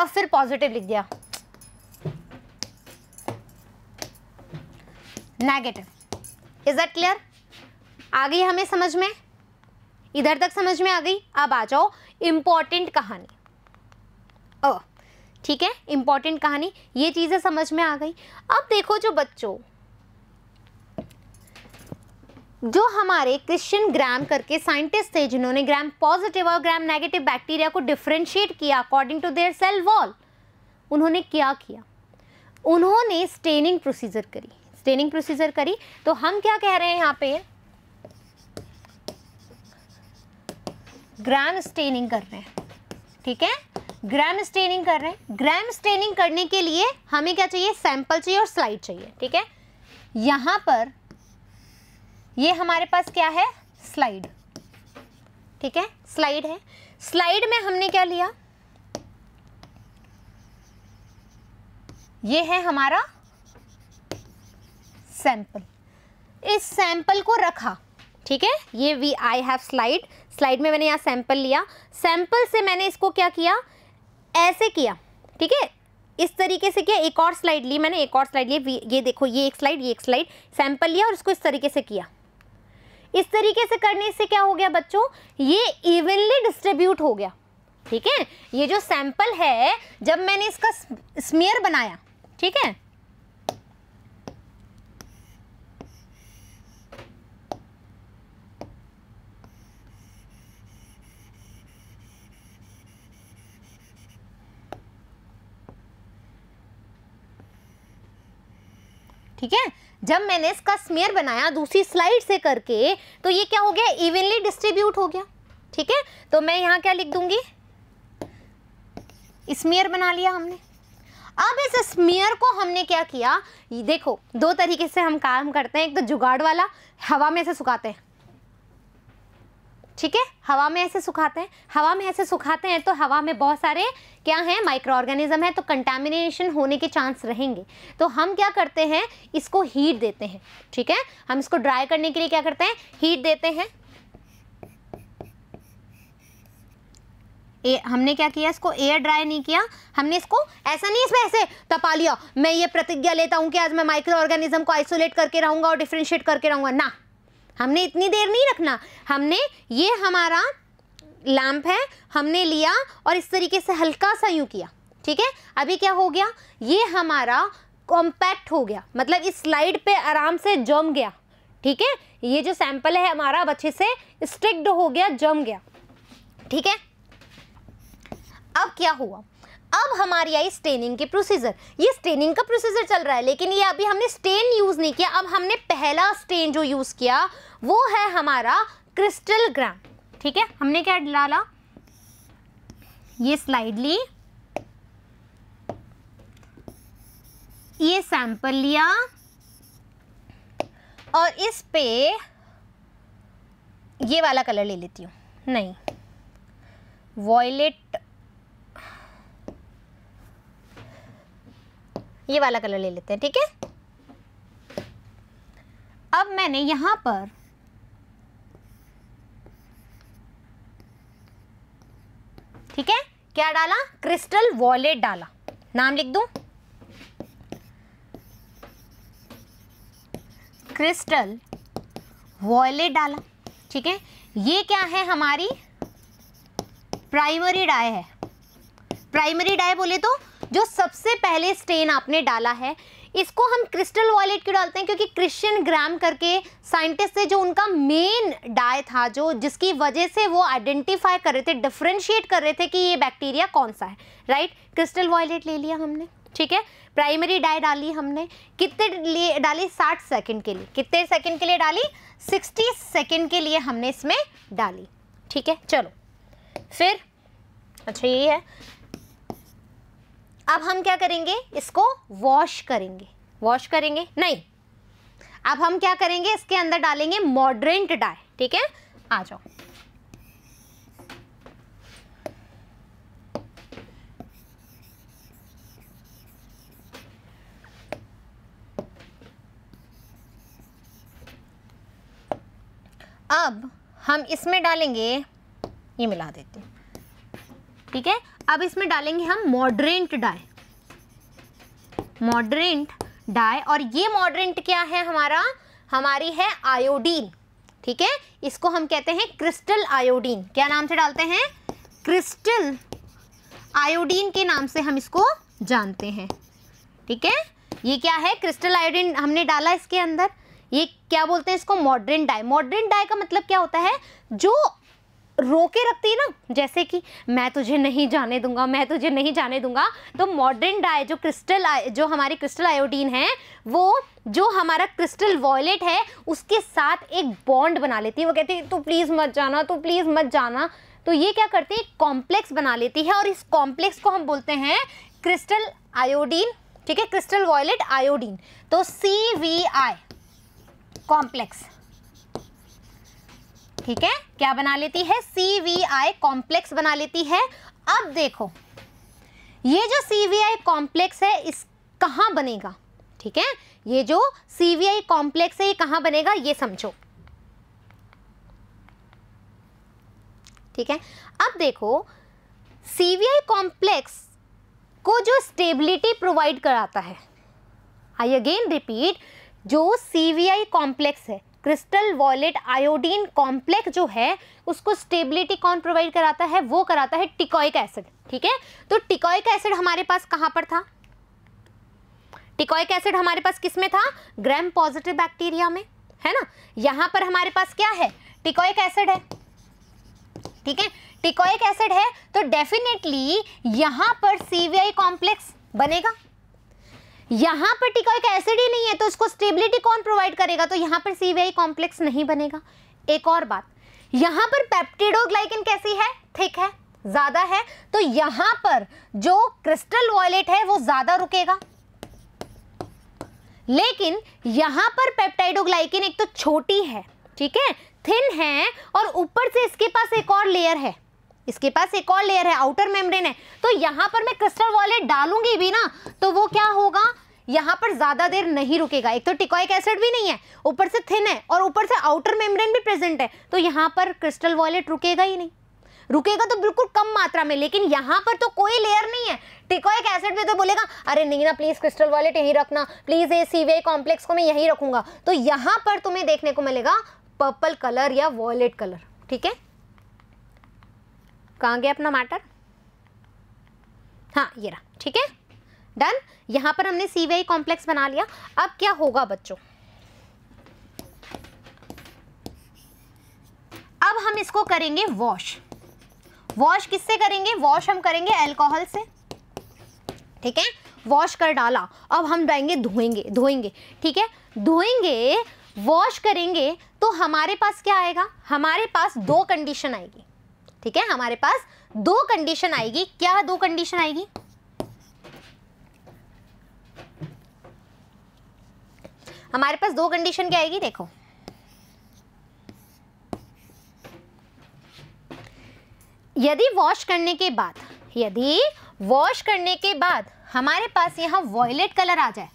फिर पॉजिटिव लिख दिया, नेगेटिव। Is that clear? आ गई हमें समझ में, इधर तक समझ में आ गई। अब आ जाओ इंपॉर्टेंट कहानी। ठीक है, इंपॉर्टेंट कहानी, ये चीजें समझ में आ गई। अब देखो जो बच्चों, जो हमारे क्रिश्चियन ग्राम करके साइंटिस्ट थे जिन्होंने ग्राम पॉजिटिव और ग्राम नेगेटिव बैक्टीरिया को डिफरेंशिएट किया according to their cell wall, उन्होंने क्या किया, उन्होंने स्टेनिंग प्रोसीजर करी। स्टेनिंग प्रोसीजर करी तो हम क्या कह रहे हैं यहाँ पे, ग्राम स्टेनिंग कर रहे हैं, ठीक है, ग्राम स्टेनिंग कर रहे हैं। ग्राम स्टेनिंग करने के लिए हमें क्या चाहिए, सैंपल चाहिए और स्लाइड चाहिए, ठीक है। यहाँ पर ये हमारे पास क्या है, स्लाइड, ठीक है, स्लाइड है। स्लाइड में हमने क्या लिया, ये है हमारा सैंपल, इस सैंपल को रखा, ठीक है, ये आई हैव स्लाइड, स्लाइड में मैंने यहाँ सैंपल लिया, सैंपल से मैंने इसको क्या किया, ऐसे किया, ठीक है, इस तरीके से किया। एक और स्लाइड ली मैंने, एक और स्लाइड ली, ये देखो, ये एक स्लाइड, ये एक स्लाइड, सैंपल लिया और इसको इस तरीके से किया। इस तरीके से करने से क्या हो गया बच्चों, ये इवनली डिस्ट्रीब्यूट हो गया, ठीक है। ये जो सैंपल है, जब मैंने इसका स्मीयर बनाया, ठीक है, ठीक है, जब मैंने इसका स्मीयर बनाया दूसरी स्लाइड से करके, तो ये क्या हो गया, इवनली डिस्ट्रीब्यूट हो गया, ठीक है। तो मैं यहाँ क्या लिख दूंगी, स्मीयर बना लिया हमने। अब इस स्मीयर को हमने क्या किया, देखो दो तरीके से हम काम करते हैं, एक तो जुगाड़ वाला, हवा में से सुखाते हैं, ठीक है, हवा में ऐसे सुखाते हैं। हवा में ऐसे सुखाते हैं तो हवा में बहुत सारे क्या हैं, माइक्रो ऑर्गेनिज्म है, तो कंटामिनेशन होने के चांस रहेंगे। तो हम क्या करते हैं, इसको हीट देते हैं, ठीक है, हम इसको ड्राई करने के लिए क्या करते हैं, हीट देते हैं। हमने क्या किया, इसको एयर ड्राई नहीं किया, हमने इसको ऐसा नहीं इसमें ऐसे तपा लिया, मैं ये प्रतिज्ञा लेता हूं कि आज मैं माइक्रो ऑर्गेनिज्म को आइसोलेट करके रहूंगा और डिफरेंशिएट करके रहूंगा, ना, हमने इतनी देर नहीं रखना। हमने, ये हमारा लैंप है, हमने लिया और इस तरीके से हल्का सा यूं किया, ठीक है। अभी क्या हो गया, ये हमारा कॉम्पैक्ट हो गया, मतलब इस स्लाइड पे आराम से जम गया, ठीक है। ये जो सैंपल है हमारा अब अच्छे से स्टिक्ड हो गया, जम गया, ठीक है। अब क्या हुआ, अब हमारी आई स्टेनिंग की प्रोसीजर। ये स्टेनिंग का प्रोसीजर चल रहा है, लेकिन ये अभी हमने स्टेन यूज नहीं किया। अब हमने पहला स्टेन जो यूज किया वो है हमारा क्रिस्टल ग्राम, ठीक है। हमने क्या डाला, ये स्लाइड ली, ये सैंपल लिया और इस पे ये वाला कलर ले लेती हूँ, नहीं, वॉयलेट, ये वाला कलर ले लेते हैं, ठीक है। अब मैंने यहां पर ठीक है क्या डाला, क्रिस्टल वॉयलेट डाला, नाम लिख दूं, क्रिस्टल वॉयलेट डाला, ठीक है। ये क्या है, हमारी प्राइमरी डाई है। प्राइमरी डाई बोले तो जो सबसे पहले स्टेन आपने डाला है, इसको हम क्रिस्टल वॉयलेट क्यों डालते हैं, क्योंकि क्रिश्चियन ग्राम करके साइंटिस्ट थे, जो उनका मेन डाई था, जो जिसकी वजह से वो आइडेंटिफाई कर रहे थे, डिफरेंशिएट कर रहे थे कि ये बैक्टीरिया कौन सा है, राइट। क्रिस्टल वॉयलेट ले लिया हमने, ठीक है। प्राइमरी डाई डाली हमने, कितने लिए डाली, 60 सेकंड के लिए। कितने सेकंड के लिए डाली, 60 सेकंड के लिए हमने इसमें डाली, ठीक है। चलो फिर, अच्छा ये है, अब हम क्या करेंगे, इसको वॉश करेंगे। वॉश करेंगे नहीं, अब हम क्या करेंगे, इसके अंदर डालेंगे मॉडरेंट डाई, ठीक है। आ जाओ, अब हम इसमें डालेंगे, ये मिला देते हैं, ठीक है। अब इसमें डालेंगे हम मॉडरेंट डाई, मॉडरेंट डाई, और ये मॉडरेंट क्या है हमारा, हमारी है आयोडीन, ठीक है। इसको हम कहते हैं क्रिस्टल आयोडीन। क्या नाम से डालते हैं, क्रिस्टल आयोडीन के नाम से हम इसको जानते हैं, ठीक है। ये क्या है, क्रिस्टल आयोडीन हमने डाला इसके अंदर। ये क्या बोलते हैं इसको, मॉडरेंट डाई। मॉडरेंट डाई का मतलब क्या होता है, जो रोके रखती है ना, जैसे कि मैं तुझे नहीं जाने दूंगा, मैं तुझे नहीं जाने दूंगा, तो मॉडरेंट डाई जो हमारी क्रिस्टल आयोडीन है, वो जो हमारा क्रिस्टल वॉयलेट है उसके साथ एक बॉन्ड बना लेती है। वो कहती है तू प्लीज मत जाना, तू प्लीज मत जाना। तो ये क्या करती है, कॉम्प्लेक्स बना लेती है, और इस कॉम्प्लेक्स को हम बोलते हैं क्रिस्टल आयोडीन, ठीक है, क्रिस्टल वॉयलेट आयोडीन। तो CVI कॉम्प्लेक्स, ठीक है, क्या बना लेती है, CVI कॉम्प्लेक्स बना लेती है। अब देखो ये जो CVI कॉम्प्लेक्स है, इस कहाँ बनेगा, ठीक है। ये जो CVI कॉम्प्लेक्स है ये कहाँ बनेगा, ये समझो, ठीक है। अब देखो CVI कॉम्प्लेक्स को जो स्टेबिलिटी प्रोवाइड कराता है, आई अगेन रिपीट, जो CVI कॉम्प्लेक्स है, क्रिस्टल वॉयलेट आयोडीन कॉम्प्लेक्स जो है, उसको स्टेबिलिटी कौन प्रोवाइड कराता है, वो कराता है टिकोइक एसिड, ठीक है। तो टिकोइक एसिड हमारे पास कहां पर था, टिकोइक एसिड हमारे पास किस में था, ग्राम पॉजिटिव बैक्टीरिया में, है ना। यहां पर हमारे पास क्या है, टिकोइक एसिड है, ठीक है। टिकोइक एसिड है तो डेफिनेटली यहां पर CVI कॉम्प्लेक्स बनेगा। यहां पर टिकोइक एसिड ही नहीं है तो इसको स्टेबिलिटी कौन प्रोवाइड करेगा, तो यहां पर CVI कॉम्प्लेक्स नहीं बनेगा। एक और बात, यहां पर पेप्टिडोग्लाइकन कैसी है, थिक है, ज्यादा है, तो यहां पर जो क्रिस्टल वॉयलेट है वो ज्यादा रुकेगा। लेकिन यहां पर पेप्टाइडोग्लाइकन एक तो छोटी है, ठीक है, थिन है, और ऊपर से इसके पास एक और लेयर है, इसके पास एक और लेयर है, आउटर मेम्ब्रेन है। तो यहां पर मैं क्रिस्टल वॉयलेट डालूंगी भी ना, तो वो क्या होगा, यहां पर ज्यादा देर नहीं रुकेगा। एक तो टिकोइक एसिड भी नहीं है, ऊपर से थिन है, और ऊपर से आउटर मेम्ब्रेन भी प्रेजेंट है, तो यहां पर क्रिस्टल वॉयलेट रुकेगा ही नहीं। रुकेगा तो बिल्कुल कम मात्रा में, लेकिन यहां पर तो कोई लेयर नहीं है। टिकोइक एसिड भी तो बोलेगा अरे नहीं ना, प्लीज क्रिस्टल वॉयलेट यहीं रखना, प्लीज ये CVI कॉम्प्लेक्स को मैं यहीं रखूंगा। तो यहां पर तुम्हें देखने को मिलेगा पर्पल कलर या वॉयलेट कलर, ठीक है। कहां गया अपना मैटर, हाँ ये रहा, ठीक है, डन। यहां पर हमने CVI कॉम्प्लेक्स बना लिया। अब क्या होगा बच्चों, अब हम इसको करेंगे वॉश। वॉश किससे करेंगे, वॉश हम करेंगे अल्कोहल से, ठीक है। वॉश कर डाला, अब हम जाएंगे धोएंगे, ठीक है, धोएंगे, वॉश करेंगे, तो हमारे पास क्या आएगा, हमारे पास दो कंडीशन आएगी, ठीक है। हमारे पास दो कंडीशन आएगी। क्या दो कंडीशन आएगी, हमारे पास दो कंडीशन क्या आएगी, देखो, यदि वॉश करने के बाद हमारे पास यहाँ वॉयलेट कलर आ जाए,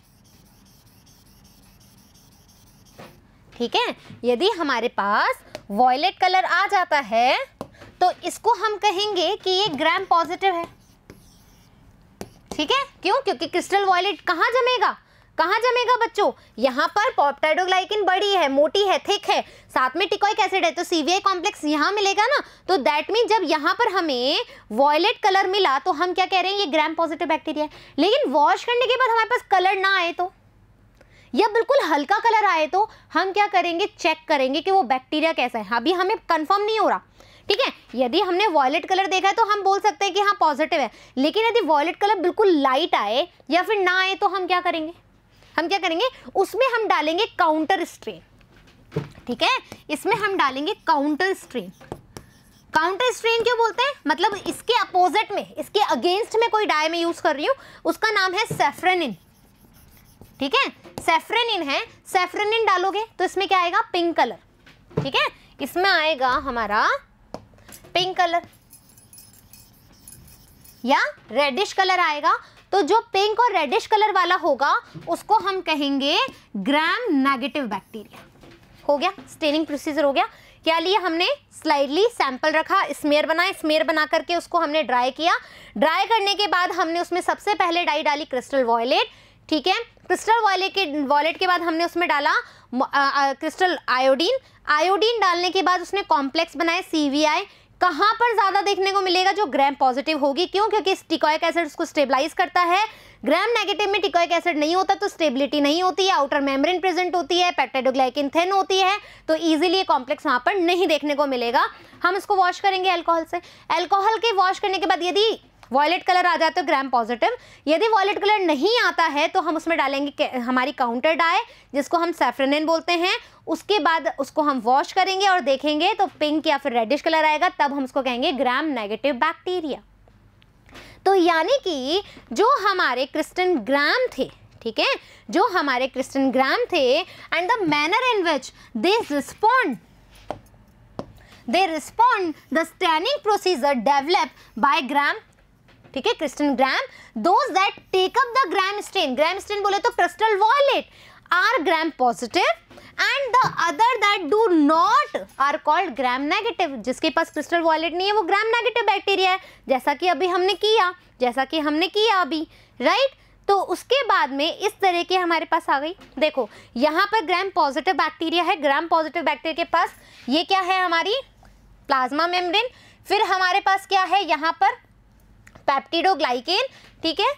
ठीक है, यदि हमारे पास वॉयलेट कलर आ जाता है तो इसको हम कहेंगे कि ये ग्राम पॉजिटिव है, ठीक है। क्यों? क्योंकि क्रिस्टल वॉयलेट कहाँ जमेगा बच्चों? यहाँ पर पेप्टाइडोग्लाइकेन बड़ी है, मोटी है, थिक है, साथ में टिकोइक एसिड है, तो CVI कॉम्प्लेक्स यहाँ मिलेगा ना। तो दैट मीन जब यहाँ पर हमें वॉयलेट कलर मिला तो हम क्या कह रहे हैं, ये ग्राम पॉजिटिव बैक्टीरिया है। लेकिन वॉश करने के बाद हमारे पास कलर ना आए तो, या बिल्कुल हल्का कलर आए तो हम क्या करेंगे, चेक करेंगे कि वो बैक्टीरिया कैसा है। अभी हमें कंफर्म नहीं हो रहा, ठीक है। यदि हमने वॉयलेट कलर देखा है तो हम बोल सकते हैं कि हाँ पॉजिटिव है, लेकिन यदि वॉयलेट कलर बिल्कुल लाइट आए या फिर ना आए तो हम क्या करेंगे, उसमें हम डालेंगे काउंटर स्ट्रेन, ठीक है। इसमें हम डालेंगे काउंटर स्ट्रेन। काउंटर स्ट्रेन क्यों बोलते हैं? मतलब इसके अपोजिट में, इसके अगेंस्ट में कोई डाई में यूज कर रही हूँ, उसका नाम है सेफ्रेनिन, ठीक है। सेफ्रेनिन है, सेफ्रेनिन डालोगे तो इसमें क्या आएगा, पिंक कलर, ठीक है। इसमें आएगा हमारा पिंक कलर या रेडिश कलर आएगा। तो जो पिंक और रेडिश कलर वाला होगा उसको हम कहेंगे ग्राम नेगेटिव बैक्टीरिया। हो गया, स्टेनिंग प्रोसीजर हो गया। क्या लिया हमने, स्लाइडली सैंपल रखा, स्मेयर बनाए, स्मेयर बना करके उसको हमने ड्राई किया। ड्राई करने के बाद हमने उसमें सबसे पहले डाई डाली क्रिस्टल वॉयलेट, ठीक है। क्रिस्टल वॉयलेट के बाद हमने उसमें डाला क्रिस्टल आयोडीन। आयोडीन डालने के बाद उसने कॉम्प्लेक्स बनाए CVI। कहाँ पर ज़्यादा देखने को मिलेगा, जो ग्राम पॉजिटिव होगी। क्यों? क्योंकि टिकोइक एसिड उसको स्टेबलाइज करता है। ग्राम नेगेटिव में टिकोइक एसिड नहीं होता तो स्टेबिलिटी नहीं होती है, आउटर मेम्ब्रेन प्रेजेंट होती है, पेप्टाइडोग्लाइकेन थिन होती है, तो इजीली ये कॉम्प्लेक्स वहाँ पर नहीं देखने को मिलेगा। हम इसको वॉश करेंगे अल्कोहल से। अल्कोहल के वॉश करने के बाद यदि वॉयलेट कलर आ जाता है तो ग्राम पॉजिटिव, यदि वॉयलेट कलर नहीं आता है तो हम उसमें डालेंगे हमारी काउंटर डाई, जिसको हम सेफ्रेनिन बोलते हैं। उसके बाद उसको हम वॉश करेंगे और देखेंगे तो पिंक या फिर रेडिश कलर आएगा, तब हम उसको कहेंगे ग्राम नेगेटिव बैक्टीरिया। तो यानी कि जो हमारे क्रिस्टल ग्राम थे, ठीक है, जो हमारे क्रिस्टल ग्राम थे, and the manner in which they respond the staining procedure develop by Gram, ठीक है, crystal Gram, those that take up the Gram stain बोले तो crystal violet are Gram positive and the other that do not are called Gram negative. जिसके पास crystal violet नहीं है वो ग्राम negative bacteria है, जैसा कि हमने किया अभी, राइट। तो उसके बाद में इस तरह के हमारे पास आ गई। देखो यहाँ पर ग्राम पॉजिटिव बैक्टीरिया है, ग्राम पॉजिटिव बैक्टीरिया के पास ये क्या है, हमारी प्लाज्मा मेम्ब्रेन। फिर हमारे पास क्या है यहाँ पर, पेप्टिडोग्लाइकेन, ठीक है,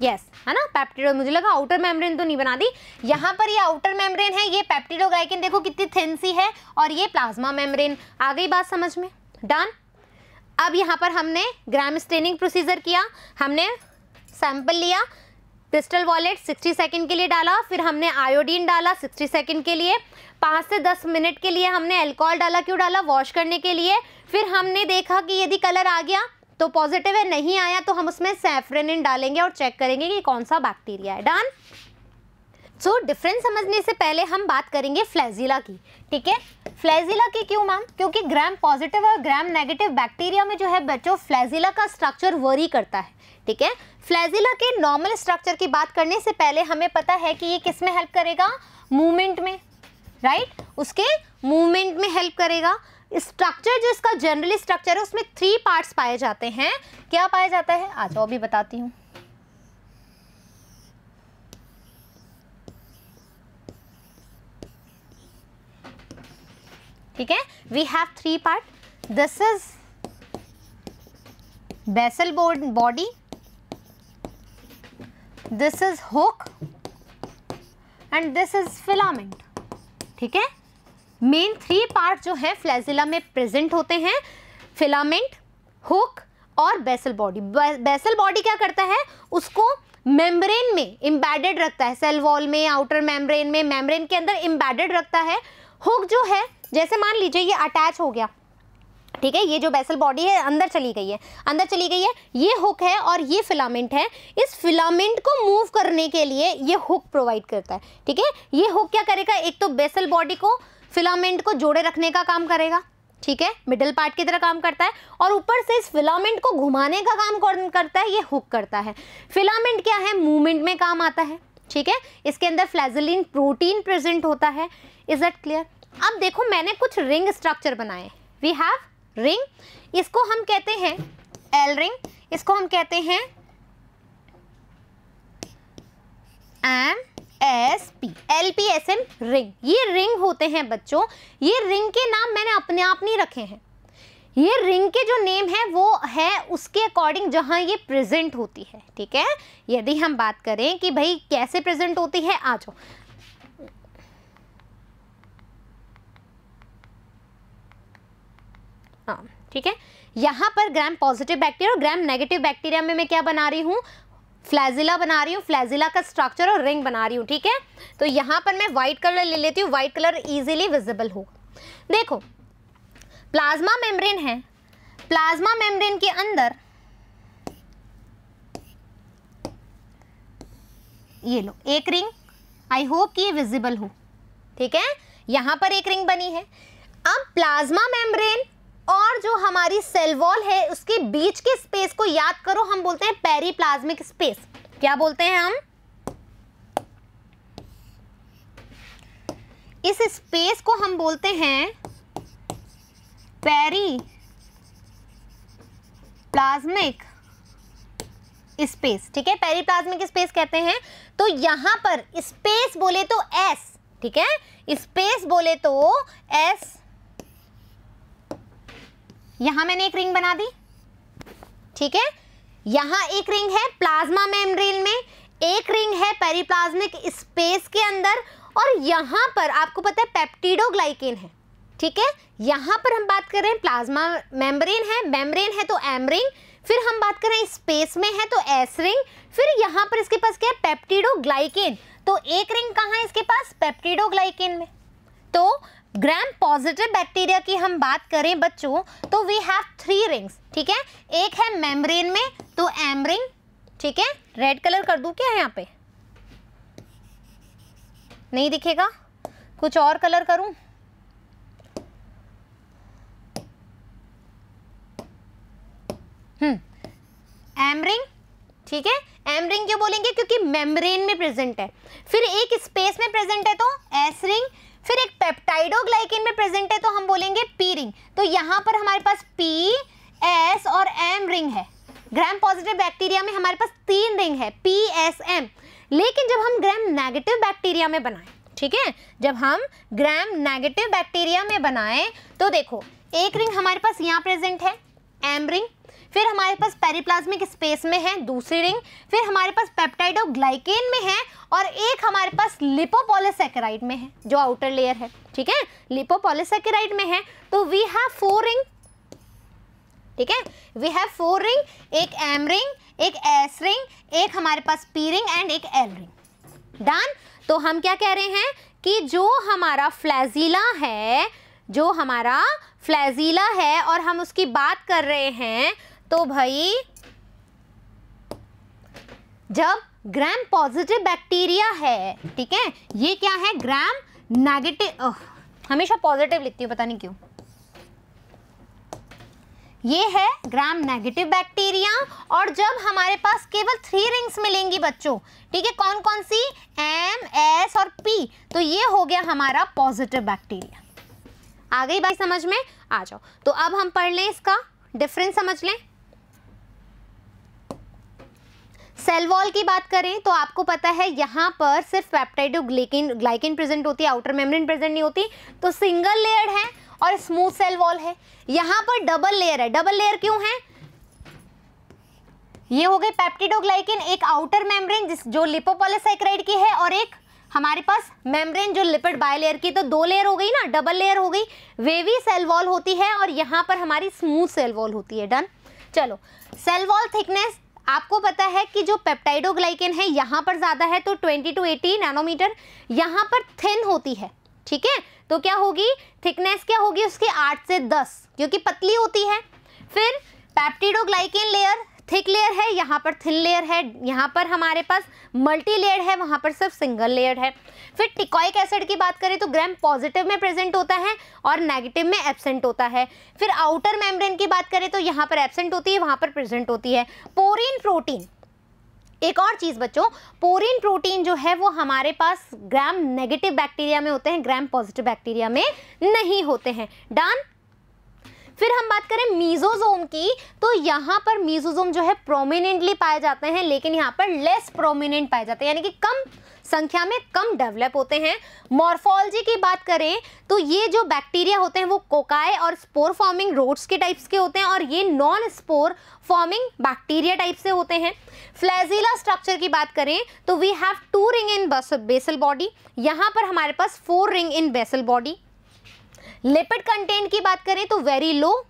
यस, है ना, पेप्टिडो, मुझे लगा आउटर मेम्ब्रेन तो नहीं बना दी। यहाँ पर ये आउटर मेम्ब्रेन है, ये पेप्टिडोग्लाइकेन देखो कितनी थिन सी है, और ये प्लाज्मा मेम्ब्रेन। आ गई बात समझ में, डन। अब यहाँ पर हमने ग्राम स्टेनिंग प्रोसीजर किया, हमने सैंपल लिया, क्रिस्टल वॉयलेट 60 सेकंड के लिए डाला, फिर हमने आयोडीन डाला 60 सेकंड के लिए, 5 से 10 मिनट के लिए हमने अल्कोहल डाला। क्यों डाला? वॉश करने के लिए। फिर हमने देखा कि यदि कलर आ गया तो पॉजिटिव है, नहीं आया तो हम उसमें सेफ्रेनिन डालेंगे और चेक करेंगे कि कौन सा बैक्टीरिया है। डन। सो डिफरेंस समझने से पहले हम बात करेंगे फ्लैजिला की, ठीक है। फ्लैजिला की क्यों मैम? क्योंकि ग्राम पॉजिटिव और ग्राम नेगेटिव बैक्टीरिया में जो है बच्चों, फ्लैजिला का स्ट्रक्चर वरी करता है, ठीक है। फ्लैजिला के नॉर्मल स्ट्रक्चर की बात करने से पहले हमें पता है कि ये किस में हेल्प करेगा, मूवमेंट में, राइट, उसके मूवमेंट में हेल्प करेगा। स्ट्रक्चर जो इसका जनरली स्ट्रक्चर है उसमें 3 पार्ट्स पाए जाते हैं। क्या पाया जाता है? आ जाओ अभी बताती हूँ। ठीक है, we have 3 part. This is basal body, this is hook and this is filament, ठीक है। मेन 3 पार्ट जो है फ्लैजिला में प्रेजेंट होते हैं, फिलामेंट, हुक और बेसल बॉडी। बेसल बॉडी क्या करता है? उसको मेम्ब्रेन में एम्बेडेड रखता है, सेल वॉल में, आउटर मेम्ब्रेन में, मेम्ब्रेन के अंदर एम्बेडेड रखता है। हुक जो है, जैसे मान लीजिए ये अटैच हो गया, ठीक है, ये जो बेसल बॉडी है अंदर चली गई है, ये हुक है और ये फिलामेंट है। इस फिलामेंट को मूव करने के लिए ये हुक प्रोवाइड करता है, ठीक है। ये हुक क्या करेगा? एक तो बेसल बॉडी को, फिलामेंट को जोड़े रखने का काम करेगा, ठीक है, मिडिल पार्ट की तरह काम करता है, और ऊपर से इस फिलामेंट को घुमाने का काम कौन करता है, ये हुक करता है। फिलामेंट क्या है, मूवमेंट में काम आता है, ठीक है। इसके अंदर फ्लैजेलिन प्रोटीन प्रेजेंट होता है। Is that clear? अब देखो मैंने कुछ रिंग स्ट्रक्चर बनाए। वी हैव रिंग, इसको हम कहते हैं एल रिंग, इसको हम कहते हैं MSP, LPSM रिंग। ये रिंग होते हैं बच्चों, ये रिंग के नाम मैंने अपने आप नहीं रखे हैं, ये रिंग के जो नेम है वो है उसके अकॉर्डिंग जहां ये प्रेजेंट होती है, ठीक है। यदि हम बात करें कि भाई कैसे प्रेजेंट होती है, आ जाओ। हाँ ठीक है, यहाँ पर ग्राम पॉजिटिव बैक्टीरिया और ग्राम नेगेटिव बैक्टीरिया में मैं क्या बना रही हूँ, फ्लैजिला बना रही हूँ, फ्लैजिला का स्ट्रक्चर और रिंग बना रही हूँ, ठीक है। तो यहाँ पर मैं व्हाइट कलर ले लेती हूँ, व्हाइट कलर इजीली विजिबल होगा। देखो प्लाज्मा मेम्ब्रेन है, प्लाज्मा मेम्ब्रेन के अंदर ये लो एक रिंग, आई होप कि ये विजिबल हो, ठीक है। यहाँ पर एक रिंग बनी है। अब प्लाज्मा मेम्ब्रेन और जो हमारी सेल वॉल है उसके बीच के स्पेस को याद करो, हम बोलते हैं पेरीप्लाज्मिक स्पेस। क्या बोलते हैं हम? इस स्पेस को हम बोलते हैं पेरीप्लाज्मिक स्पेस, ठीक है, पेरीप्लाज्मिक स्पेस कहते हैं। तो यहां पर स्पेस बोले तो एस, ठीक है, स्पेस बोले तो एस। यहां मैंने एक रिंग बना दी, ठीक है। यहां एक रिंग है प्लाज्मा मेम्ब्रेन में, एक रिंग है पेरीप्लाज्मिक स्पेस के अंदर, और यहां पर आपको पता है पेप्टिडोग्लाइकेन है, ठीक है। यहां पर हम बात कर रहे हैं प्लाज्मा मेम्ब्रेन है, मेम्ब्रेन है तो एम रिंग, फिर हम बात कर रहे हैं स्पेस में है तो एस रिंग, फिर यहां पर इसके पास क्या है, पेप्टिडोग्लाइकेन। तो एक रिंग कहां है इसके पास, पेप्टिडोग्लाइकेन में। तो ग्राम पॉजिटिव बैक्टीरिया की हम बात करें बच्चों तो वी हैव 3 रिंग्स, ठीक है। एक है मेम्ब्रेन में तो एम रिंग, ठीक है। रेड कलर कर दूं क्या यहाँ पे, नहीं दिखेगा, कुछ और कलर करूं, एम रिंग, ठीक है। एम रिंग क्यों बोलेंगे, क्योंकि मेम्ब्रेन में प्रेजेंट है। फिर एक स्पेस में प्रेजेंट है तो एस रिंग, फिर एक पेप्टाइडोग्लाइकेन में प्रेजेंट है तो हम बोलेंगे पी रिंग। तो यहाँ पर हमारे पास पी, एस और एम रिंग है। ग्राम पॉजिटिव बैक्टीरिया में हमारे पास 3 रिंग है, पी, एस, एम। लेकिन जब हम ग्राम नेगेटिव बैक्टीरिया में बनाएं, ठीक है, जब हम ग्राम नेगेटिव बैक्टीरिया में बनाएं तो देखो एक रिंग हमारे पास यहाँ प्रेजेंट है, एम रिंग, फिर हमारे पास पेरीप्लाज्मिक स्पेस में है दूसरी रिंग, फिर हमारे पास पेप्टाइडोग्लाइकेन में है, और एक हमारे पास लिपोपॉलीसैकेराइड में है जो आउटर लेयर है, ठीक है, लिपोपॉलीसैकेराइड में है। तो वी हैव 4 रिंग, ठीक है, वी हैव 4 रिंग, एक एम रिंग, एक एस रिंग, एक हमारे पास पी रिंग एंड एक एल रिंग। डन। तो हम क्या कह रहे हैं कि जो हमारा फ्लैजिला है, जो हमारा फ्लैजिला है और हम उसकी बात कर रहे हैं, तो भाई जब ग्राम पॉजिटिव बैक्टीरिया है, ठीक है, ये क्या है, ग्राम नेगेटिव, हमेशा पॉजिटिव लिखती हूँ पता नहीं क्यों, ये है ग्राम नेगेटिव बैक्टीरिया। और जब हमारे पास केवल 3 रिंग्स मिलेंगी बच्चों, ठीक है, कौन कौन सी, एम, एस और पी, तो ये हो गया हमारा पॉजिटिव बैक्टीरिया। आ गई बात समझ में, आ जाओ। तो अब हम पढ़ लें, इसका डिफरेंस समझ लें। सेल वॉल की बात करें तो आपको पता है यहाँ पर सिर्फ पेप्टाइडोग्लाइकेन प्रेजेंट होती है, आउटर मेम्ब्रेन प्रेजेंट नहीं होती। तो सिंगल लेयर है और स्मूथ सेल वॉल है। यहाँ पर डबल लेयर है। डबल लेयर क्यों है, ये हो गए पेप्टिडोग्लाइकेन, एक आउटर मेम्ब्रेन जो लिपोपॉलीसैकेराइड की है, और एक हमारे पास मेम्ब्रेन जो लिपिड बायलेयर की। तो 2 लेयर हो गई ना, डबल लेयर हो गई। वेवी सेल वॉल होती है और यहाँ पर हमारी स्मूथ सेल वॉल होती है। डन। चलो, सेल वॉल थिकनेस आपको पता है कि जो पेप्टाइडोग्लाइकेन है यहाँ पर ज़्यादा है तो 20 to 80 नैनोमीटर, यहाँ पर थिन होती है, ठीक है। तो क्या होगी, थिकनेस क्या होगी उसकी 8 से 10, क्योंकि पतली होती है। फिर पेप्टिडोग्लाइकेन लेयर थिक लेयर है, यहाँ पर थिन लेयर है, यहाँ पर हमारे पास मल्टी लेयर है, वहाँ पर सिर्फ सिंगल लेयर है। फिर टिकॉइक एसिड की बात करें तो ग्राम पॉजिटिव में प्रेजेंट होता है और नेगेटिव में एब्सेंट होता है। फिर आउटर मेम्ब्रेन की बात करें तो यहाँ पर एब्सेंट होती है, वहाँ पर प्रेजेंट होती है। पोरीन प्रोटीन, एक और चीज बच्चों, पोरीन प्रोटीन जो है वो हमारे पास ग्राम नेगेटिव बैक्टीरिया में होते हैं, ग्राम पॉजिटिव बैक्टीरिया में नहीं होते हैं। डन। फिर हम बात करें मीजोजोम की, तो यहाँ पर मीजोजोम जो है प्रोमिनेंटली पाए जाते हैं, लेकिन यहाँ पर लेस प्रोमिनेंट पाए जाते हैं, यानी कि कम संख्या में कम डेवलप होते हैं। मॉर्फोलॉजी की बात करें तो ये जो बैक्टीरिया होते हैं वो कोकाई और स्पोर फॉर्मिंग रोड्स के टाइप्स के होते हैं, और ये non spore forming bacteria type से होते हैं। फ्लैजिला स्ट्रक्चर की बात करें तो we have 2 ring in basal body, यहाँ पर हमारे पास 4 ring in basal body. Lipid content की बात करें तो वेरी लो,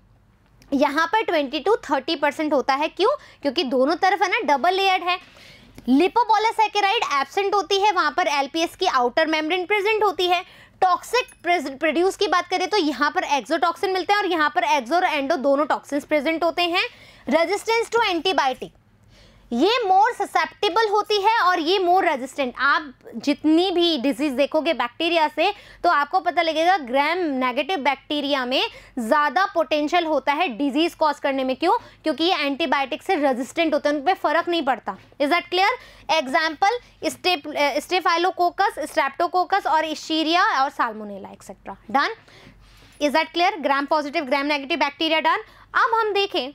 यहाँ पर 20 to 30% होता है। क्यों? क्योंकि दोनों तरफ है ना डबल लेयर्ड है। लिपोपॉलीसैकेराइड एब्सेंट होती है, वहाँ पर एलपीएस की आउटर मेम्ब्रेन प्रेजेंट होती है। टॉक्सिक प्रोड्यूस की बात करें तो यहाँ पर एक्सोटॉक्सिन मिलते हैं और यहाँ पर एक्सो और एंडो दोनों टॉक्सिन्स प्रेजेंट होते हैं। रेजिस्टेंस टू एंटीबायोटिक, ये मोर ससेप्टेबल होती है और ये मोर रेजिस्टेंट। आप जितनी भी डिजीज देखोगे बैक्टीरिया से तो आपको पता लगेगा ग्राम नेगेटिव बैक्टीरिया में ज़्यादा पोटेंशियल होता है डिजीज कॉज करने में। क्यों? क्योंकि ये एंटीबायोटिक से रेजिस्टेंट होते हैं, उन पर फर्क नहीं पड़ता। Is that clear? Example staphylococcus, streptococcus और इशीरिया और salmonella etcetera. Done. Is that clear? Gram positive gram negative bacteria done. अब हम देखें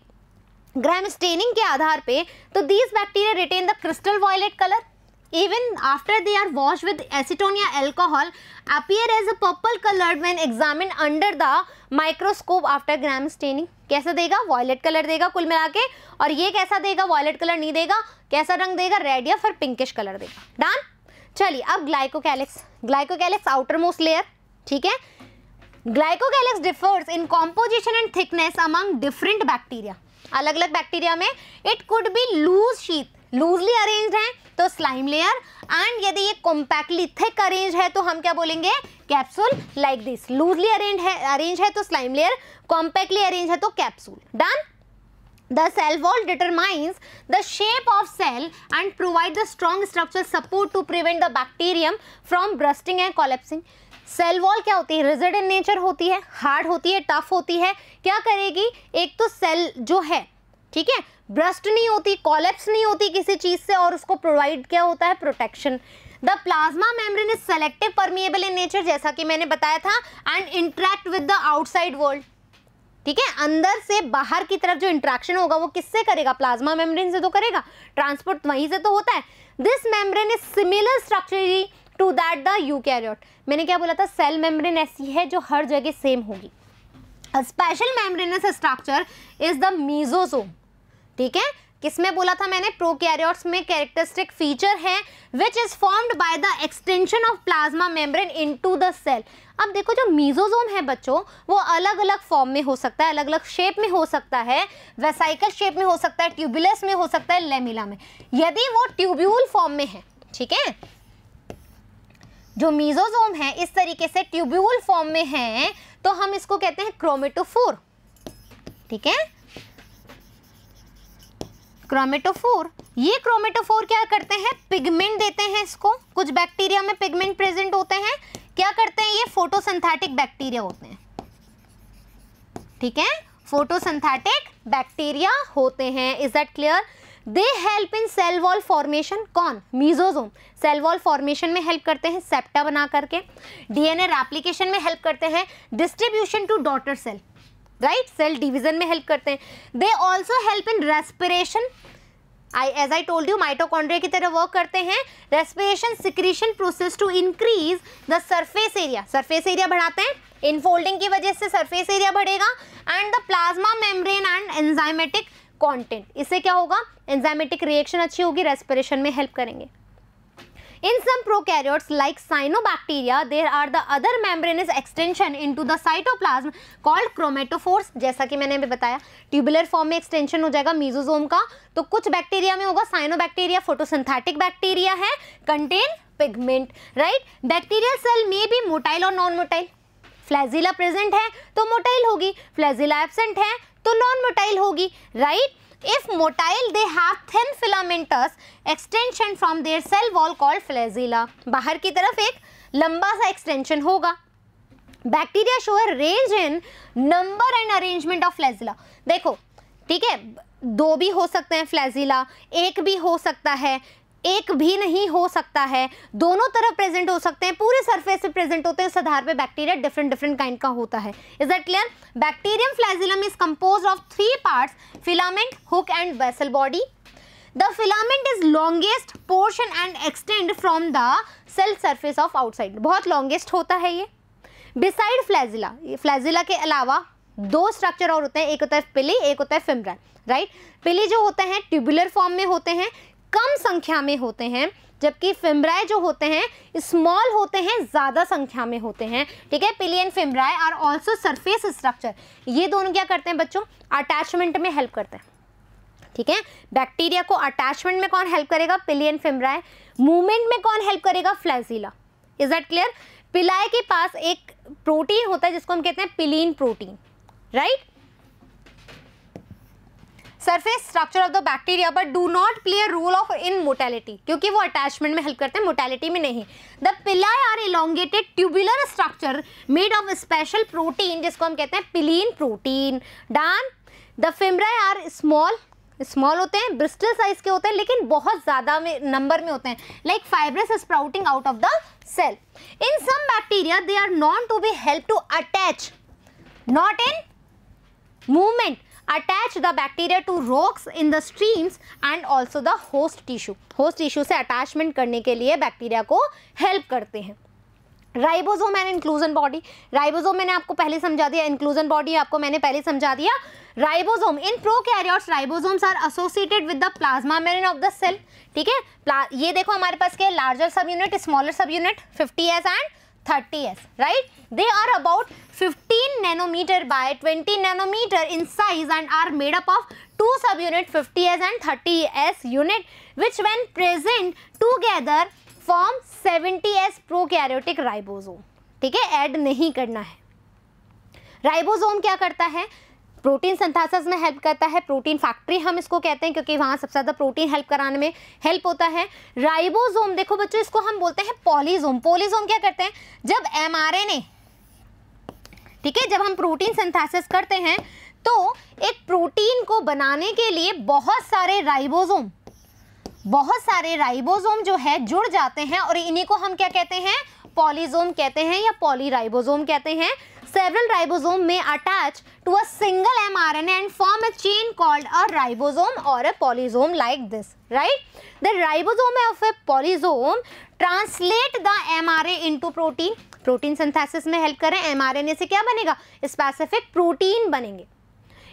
ग्राम स्टेनिंग के आधार पे, तो these bacteria retain the crystal violet colour even after they are washed with acetone या alcohol appear as a purple colored when examined under the microscope after gram staining। कैसा देगा? वॉयलेट कलर देगा कुल मिला के। और ये कैसा देगा? वॉयलेट कलर नहीं देगा, कैसा रंग देगा? रेड या फिर पिंकिश कलर देगा। डन। चलिए अब glycocalyx, glycocalyx outer most layer, ठीक है। Glycocalyx differs in composition and thickness among different bacteria, अलग अलग बैक्टीरिया में। It could be loose sheet, loosely arranged है तो स्लाइम लेयर, एंड यदि ये कॉम्पैक्टली थिक अरेंज है तो हम क्या बोलेंगे? Capsule like this. Loosely arrange है तो स्लाइम लेयर, कॉम्पैक्टली अरेंज है तो capsule. Done. The cell wall determines the shape of cell and provide the strong structural support to prevent the bacterium from bursting and collapsing। Cell wall क्या होती है? Rigid in nature होती है, hard होती है, tough होती है। क्या करेगी? एक तो सेल जो है, ठीक है, ब्रस्ट नहीं होती, कॉलेप्स नहीं होती किसी चीज से, और उसको प्रोवाइड क्या होता है? Protection. The plasma membrane is selective permeable in nature, जैसा कि मैंने बताया था, and interact with the outside world, ठीक है। अंदर से बाहर की तरफ जो इंट्रैक्शन होगा वो किससे करेगा? प्लाज्मा मेम्ब्रेन से तो करेगा, ट्रांसपोर्ट वहीं से तो होता है। This membrane is similar structurally to that the eukaryote. मैंने क्या बोला था? सेल मेम्ब्रेन ऐसी है जो हर जगह सेम होगी। A special membranous structure is the mesosome, ठीक है। किसमें बोला था मैंने? प्रोकैरियोट्स में कैरेक्टरिस्टिक फीचर है which is formed by the extension of plasma membrane into the cell. अब देखो जो मीजोसोम है बच्चों, वो अलग अलग फॉर्म में हो सकता है, अलग अलग शेप में हो सकता है, वेसाइकल शेप में हो सकता है, ट्यूबुलस में हो सकता है, लेमिला में। यदि वो ट्यूब्यूल फॉर्म में है, ठीक है, जो मीजोसोम है इस तरीके से ट्यूब्यूल फॉर्म में है, तो हम इसको कहते हैं क्रोमेटोफोर, ठीक है, क्रोमेटोफोर। ये क्रोमेटोफोर क्या करते हैं? पिगमेंट देते हैं इसको। कुछ बैक्टीरिया में पिगमेंट प्रेजेंट होते हैं। क्या करते हैं? ये फोटोसिंथेटिक बैक्टीरिया होते हैं, ठीक है, फोटोसिंथेटिक बैक्टीरिया होते हैं। Is that clear? They help in cell wall formation. कौन? मीजोसोम सेल वॉल फॉर्मेशन में हेल्प करते हैं, सेप्टा बना करके। डीएनए रेप्लिकेशन में हेल्प करते हैं, distribution to daughter cell, right, cell division में हेल्प करते हैं। They also help in respiration, as I told you mitochondria की तरह वर्क करते हैं। Respiration secretion process to increase the surface area, surface area बढ़ाते हैं, इनफोल्डिंग की वजह से सरफेस एरिया बढ़ेगा। And the plasma membrane and enzymatic content, इससे क्या होगा? एंजाइमेटिक रिएक्शन अच्छी होगी, रेस्पिरेशन में हेल्प करेंगे। In some prokaryotes like cyanobacteria, there are the other membranous extension into the cytoplasm called chromatophores। जैसा कि मैंने अभी बताया, ट्यूबुलर फॉर्म में एक्सटेंशन हो जाएगा मीजोसोम का। तो कुछ बैक्टीरिया में होगा साइनोबैक्टीरिया, फोटोसिंथेटिक बैक्टीरिया है, contain pigment, right. Bacterial cell में भी मोटाइल और नॉन मोटाइल। फ्लैजिला प्रेजेंट है तो मोटाइल होगी, फ्लैजिला एब्सेंट है तो नॉन मोटाइल होगी, right. If motile, they have thin filamentous extension from their cell wall called flagella. बाहर की तरफ एक लंबा सा एक्सटेंशन होगा. Bacteria show a range in number and arrangement of flagella. देखो ठीक है, 2 भी हो सकते हैं फ्लैजिला, 1 भी हो सकता है, 1 भी नहीं हो सकता है, दोनों तरफ प्रेजेंट हो सकते हैं, पूरे सरफेस पे प्रेजेंट होते हैं. इस आधार पे बैक्टीरिया डिफरेंट काइंड का होता है. Is that clear? Bacterium flagellum is composed of 3 parts, filament, hook and basal body. The filament is longest portion and extend from the cell surface of outside. बहुत longest होता है ये. Beside flagella, flagella के अलावा 2 structure और होते हैं, एक होता है पिली, एक होता है फिम्ब्राई. राइट, पिली जो होते हैं ट्यूबुलर फॉर्म में होते हैं, कम संख्या में होते हैं, जबकि फिम्ब्राई जो होते हैं स्मॉल होते हैं, ज़्यादा संख्या में होते हैं. ठीक है, pili and fimbriae are also surface structure. ये दोनों क्या करते हैं बच्चों? अटैचमेंट में हेल्प करते हैं. ठीक है, बैक्टीरिया को अटैचमेंट में कौन हेल्प करेगा? पिली एंड फिम्ब्राई. मूवमेंट में कौन हेल्प करेगा? फ्लैजिला. Is that clear? पिलाई के पास एक प्रोटीन होता है जिसको हम कहते हैं pilin protein. Right, surface structure of the bacteria but do not play a role of in motility, क्योंकि वो अटैचमेंट में हेल्प करते हैं, मोटेलिटी में नहीं. The pili are elongated tubular structure made of special protein जिसको हम कहते हैं pilin protein. Done. The fimbriae are small होते हैं, ब्रिस्टल साइज के होते हैं, लेकिन बहुत ज़्यादा में नंबर में होते हैं, like fibrous sprouting out of the cell. In some bacteria they are known to be help to attach, not in movement, attach the bacteria to rocks in the streams and also the host tissue. host tissue से attachment करने के लिए bacteria को help करते हैं. Ribosome and inclusion body. Ribosome मैंने आपको पहले समझा दिया, इंक्लूजन बॉडी आपको मैंने पहले समझा दिया. Ribosome in prokaryotes, ribosomes are associated with the plasma membrane of the cell. ठीक है, ये देखो हमारे पास क्या, larger subunit, smaller subunit, 50s and 30s. right, they are about 15 nanometer by 20 nanometer in size and are made up of 2 subunit, 50s and 30s unit, which when present together form 70s prokaryotic ribosome. ठीक है, add नहीं करना है. Ribosome क्या करता है? Protein synthesis में help करता है. प्रोटीन फैक्ट्री हम इसको कहते हैं क्योंकि वहाँ सबसे ज़्यादा प्रोटीन हेल्प कराने में हेल्प होता है. राइबोसोम देखो बच्चों, इसको हम बोलते हैं पॉलीसोम. पॉलीसोम क्या करते हैं? जब mRNA, ठीक है, जब हम प्रोटीन सिंथेसिस करते हैं तो एक प्रोटीन को बनाने के लिए बहुत सारे राइबोसोम जो है जुड़ जाते हैं और इन्हीं को हम क्या कहते हैं? पॉलीसोम कहते हैं या पॉलीराइबोसोम कहते हैं. Several ribosome may attach to a single mRNA and form a chain called a ribosome or a polysome like this. Right? The ribosome of a polysome translate the mRNA into protein. Protein synthesis में help करें. mRNA से क्या बनेगा? Specific protein बनेंगे.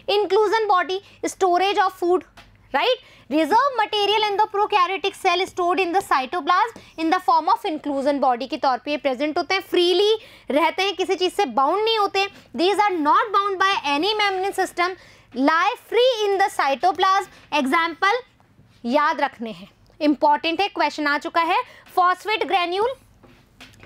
Inclusion body, storage of food. Right? Reserve material in the prokaryotic cell stored in the cytoplasm in the form of inclusion body के तौर पे ये present होते हैं, freely रहते हैं, किसी चीज़ से bound नहीं होते. These are not bound by any membrane system, lie free in the cytoplasm. Example याद रखने हैं, important है, question आ चुका है. Phosphate granule,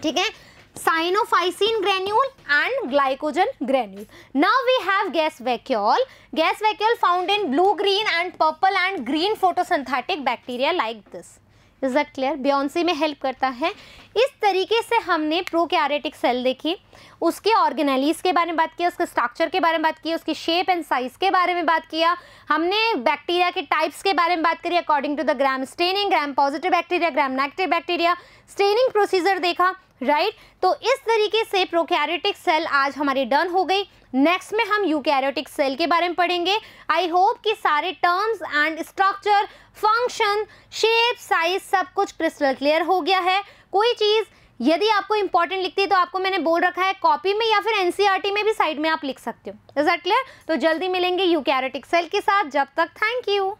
ठीक है, cyanophycine granule and glycogen granule. Now we have gas vacuole. Gas vacuole found in blue, green and purple and green photosynthetic bacteria like this. Is that clear? Beyonce में help करता है. इस तरीके से हमने prokaryotic cell देखी, उसके organelles के बारे में बात किया, उसके स्ट्रक्चर के बारे में बात की, उसकी शेप एंड साइज के बारे में बात किया. हमने बैक्टीरिया के टाइप्स के बारे में बात करी according to the gram staining, gram positive bacteria, gram negative bacteria, staining procedure देखा. राइट, तो इस तरीके से प्रोकैरियोटिक सेल आज हमारी डन हो गई. नेक्स्ट में हम यूकैरियोटिक सेल के बारे में पढ़ेंगे. आई होप कि सारे terms and structure, function, shape, size सब कुछ क्रिस्टल क्लियर हो गया है. कोई चीज़ यदि आपको इंपॉर्टेंट लिखती है तो आपको मैंने बोल रखा है कॉपी में या फिर एनसीईआरटी में भी साइड में आप लिख सकते हो. Is that clear? तो जल्दी मिलेंगे यूकैरियोटिक सेल के साथ. जब तक थैंक यू.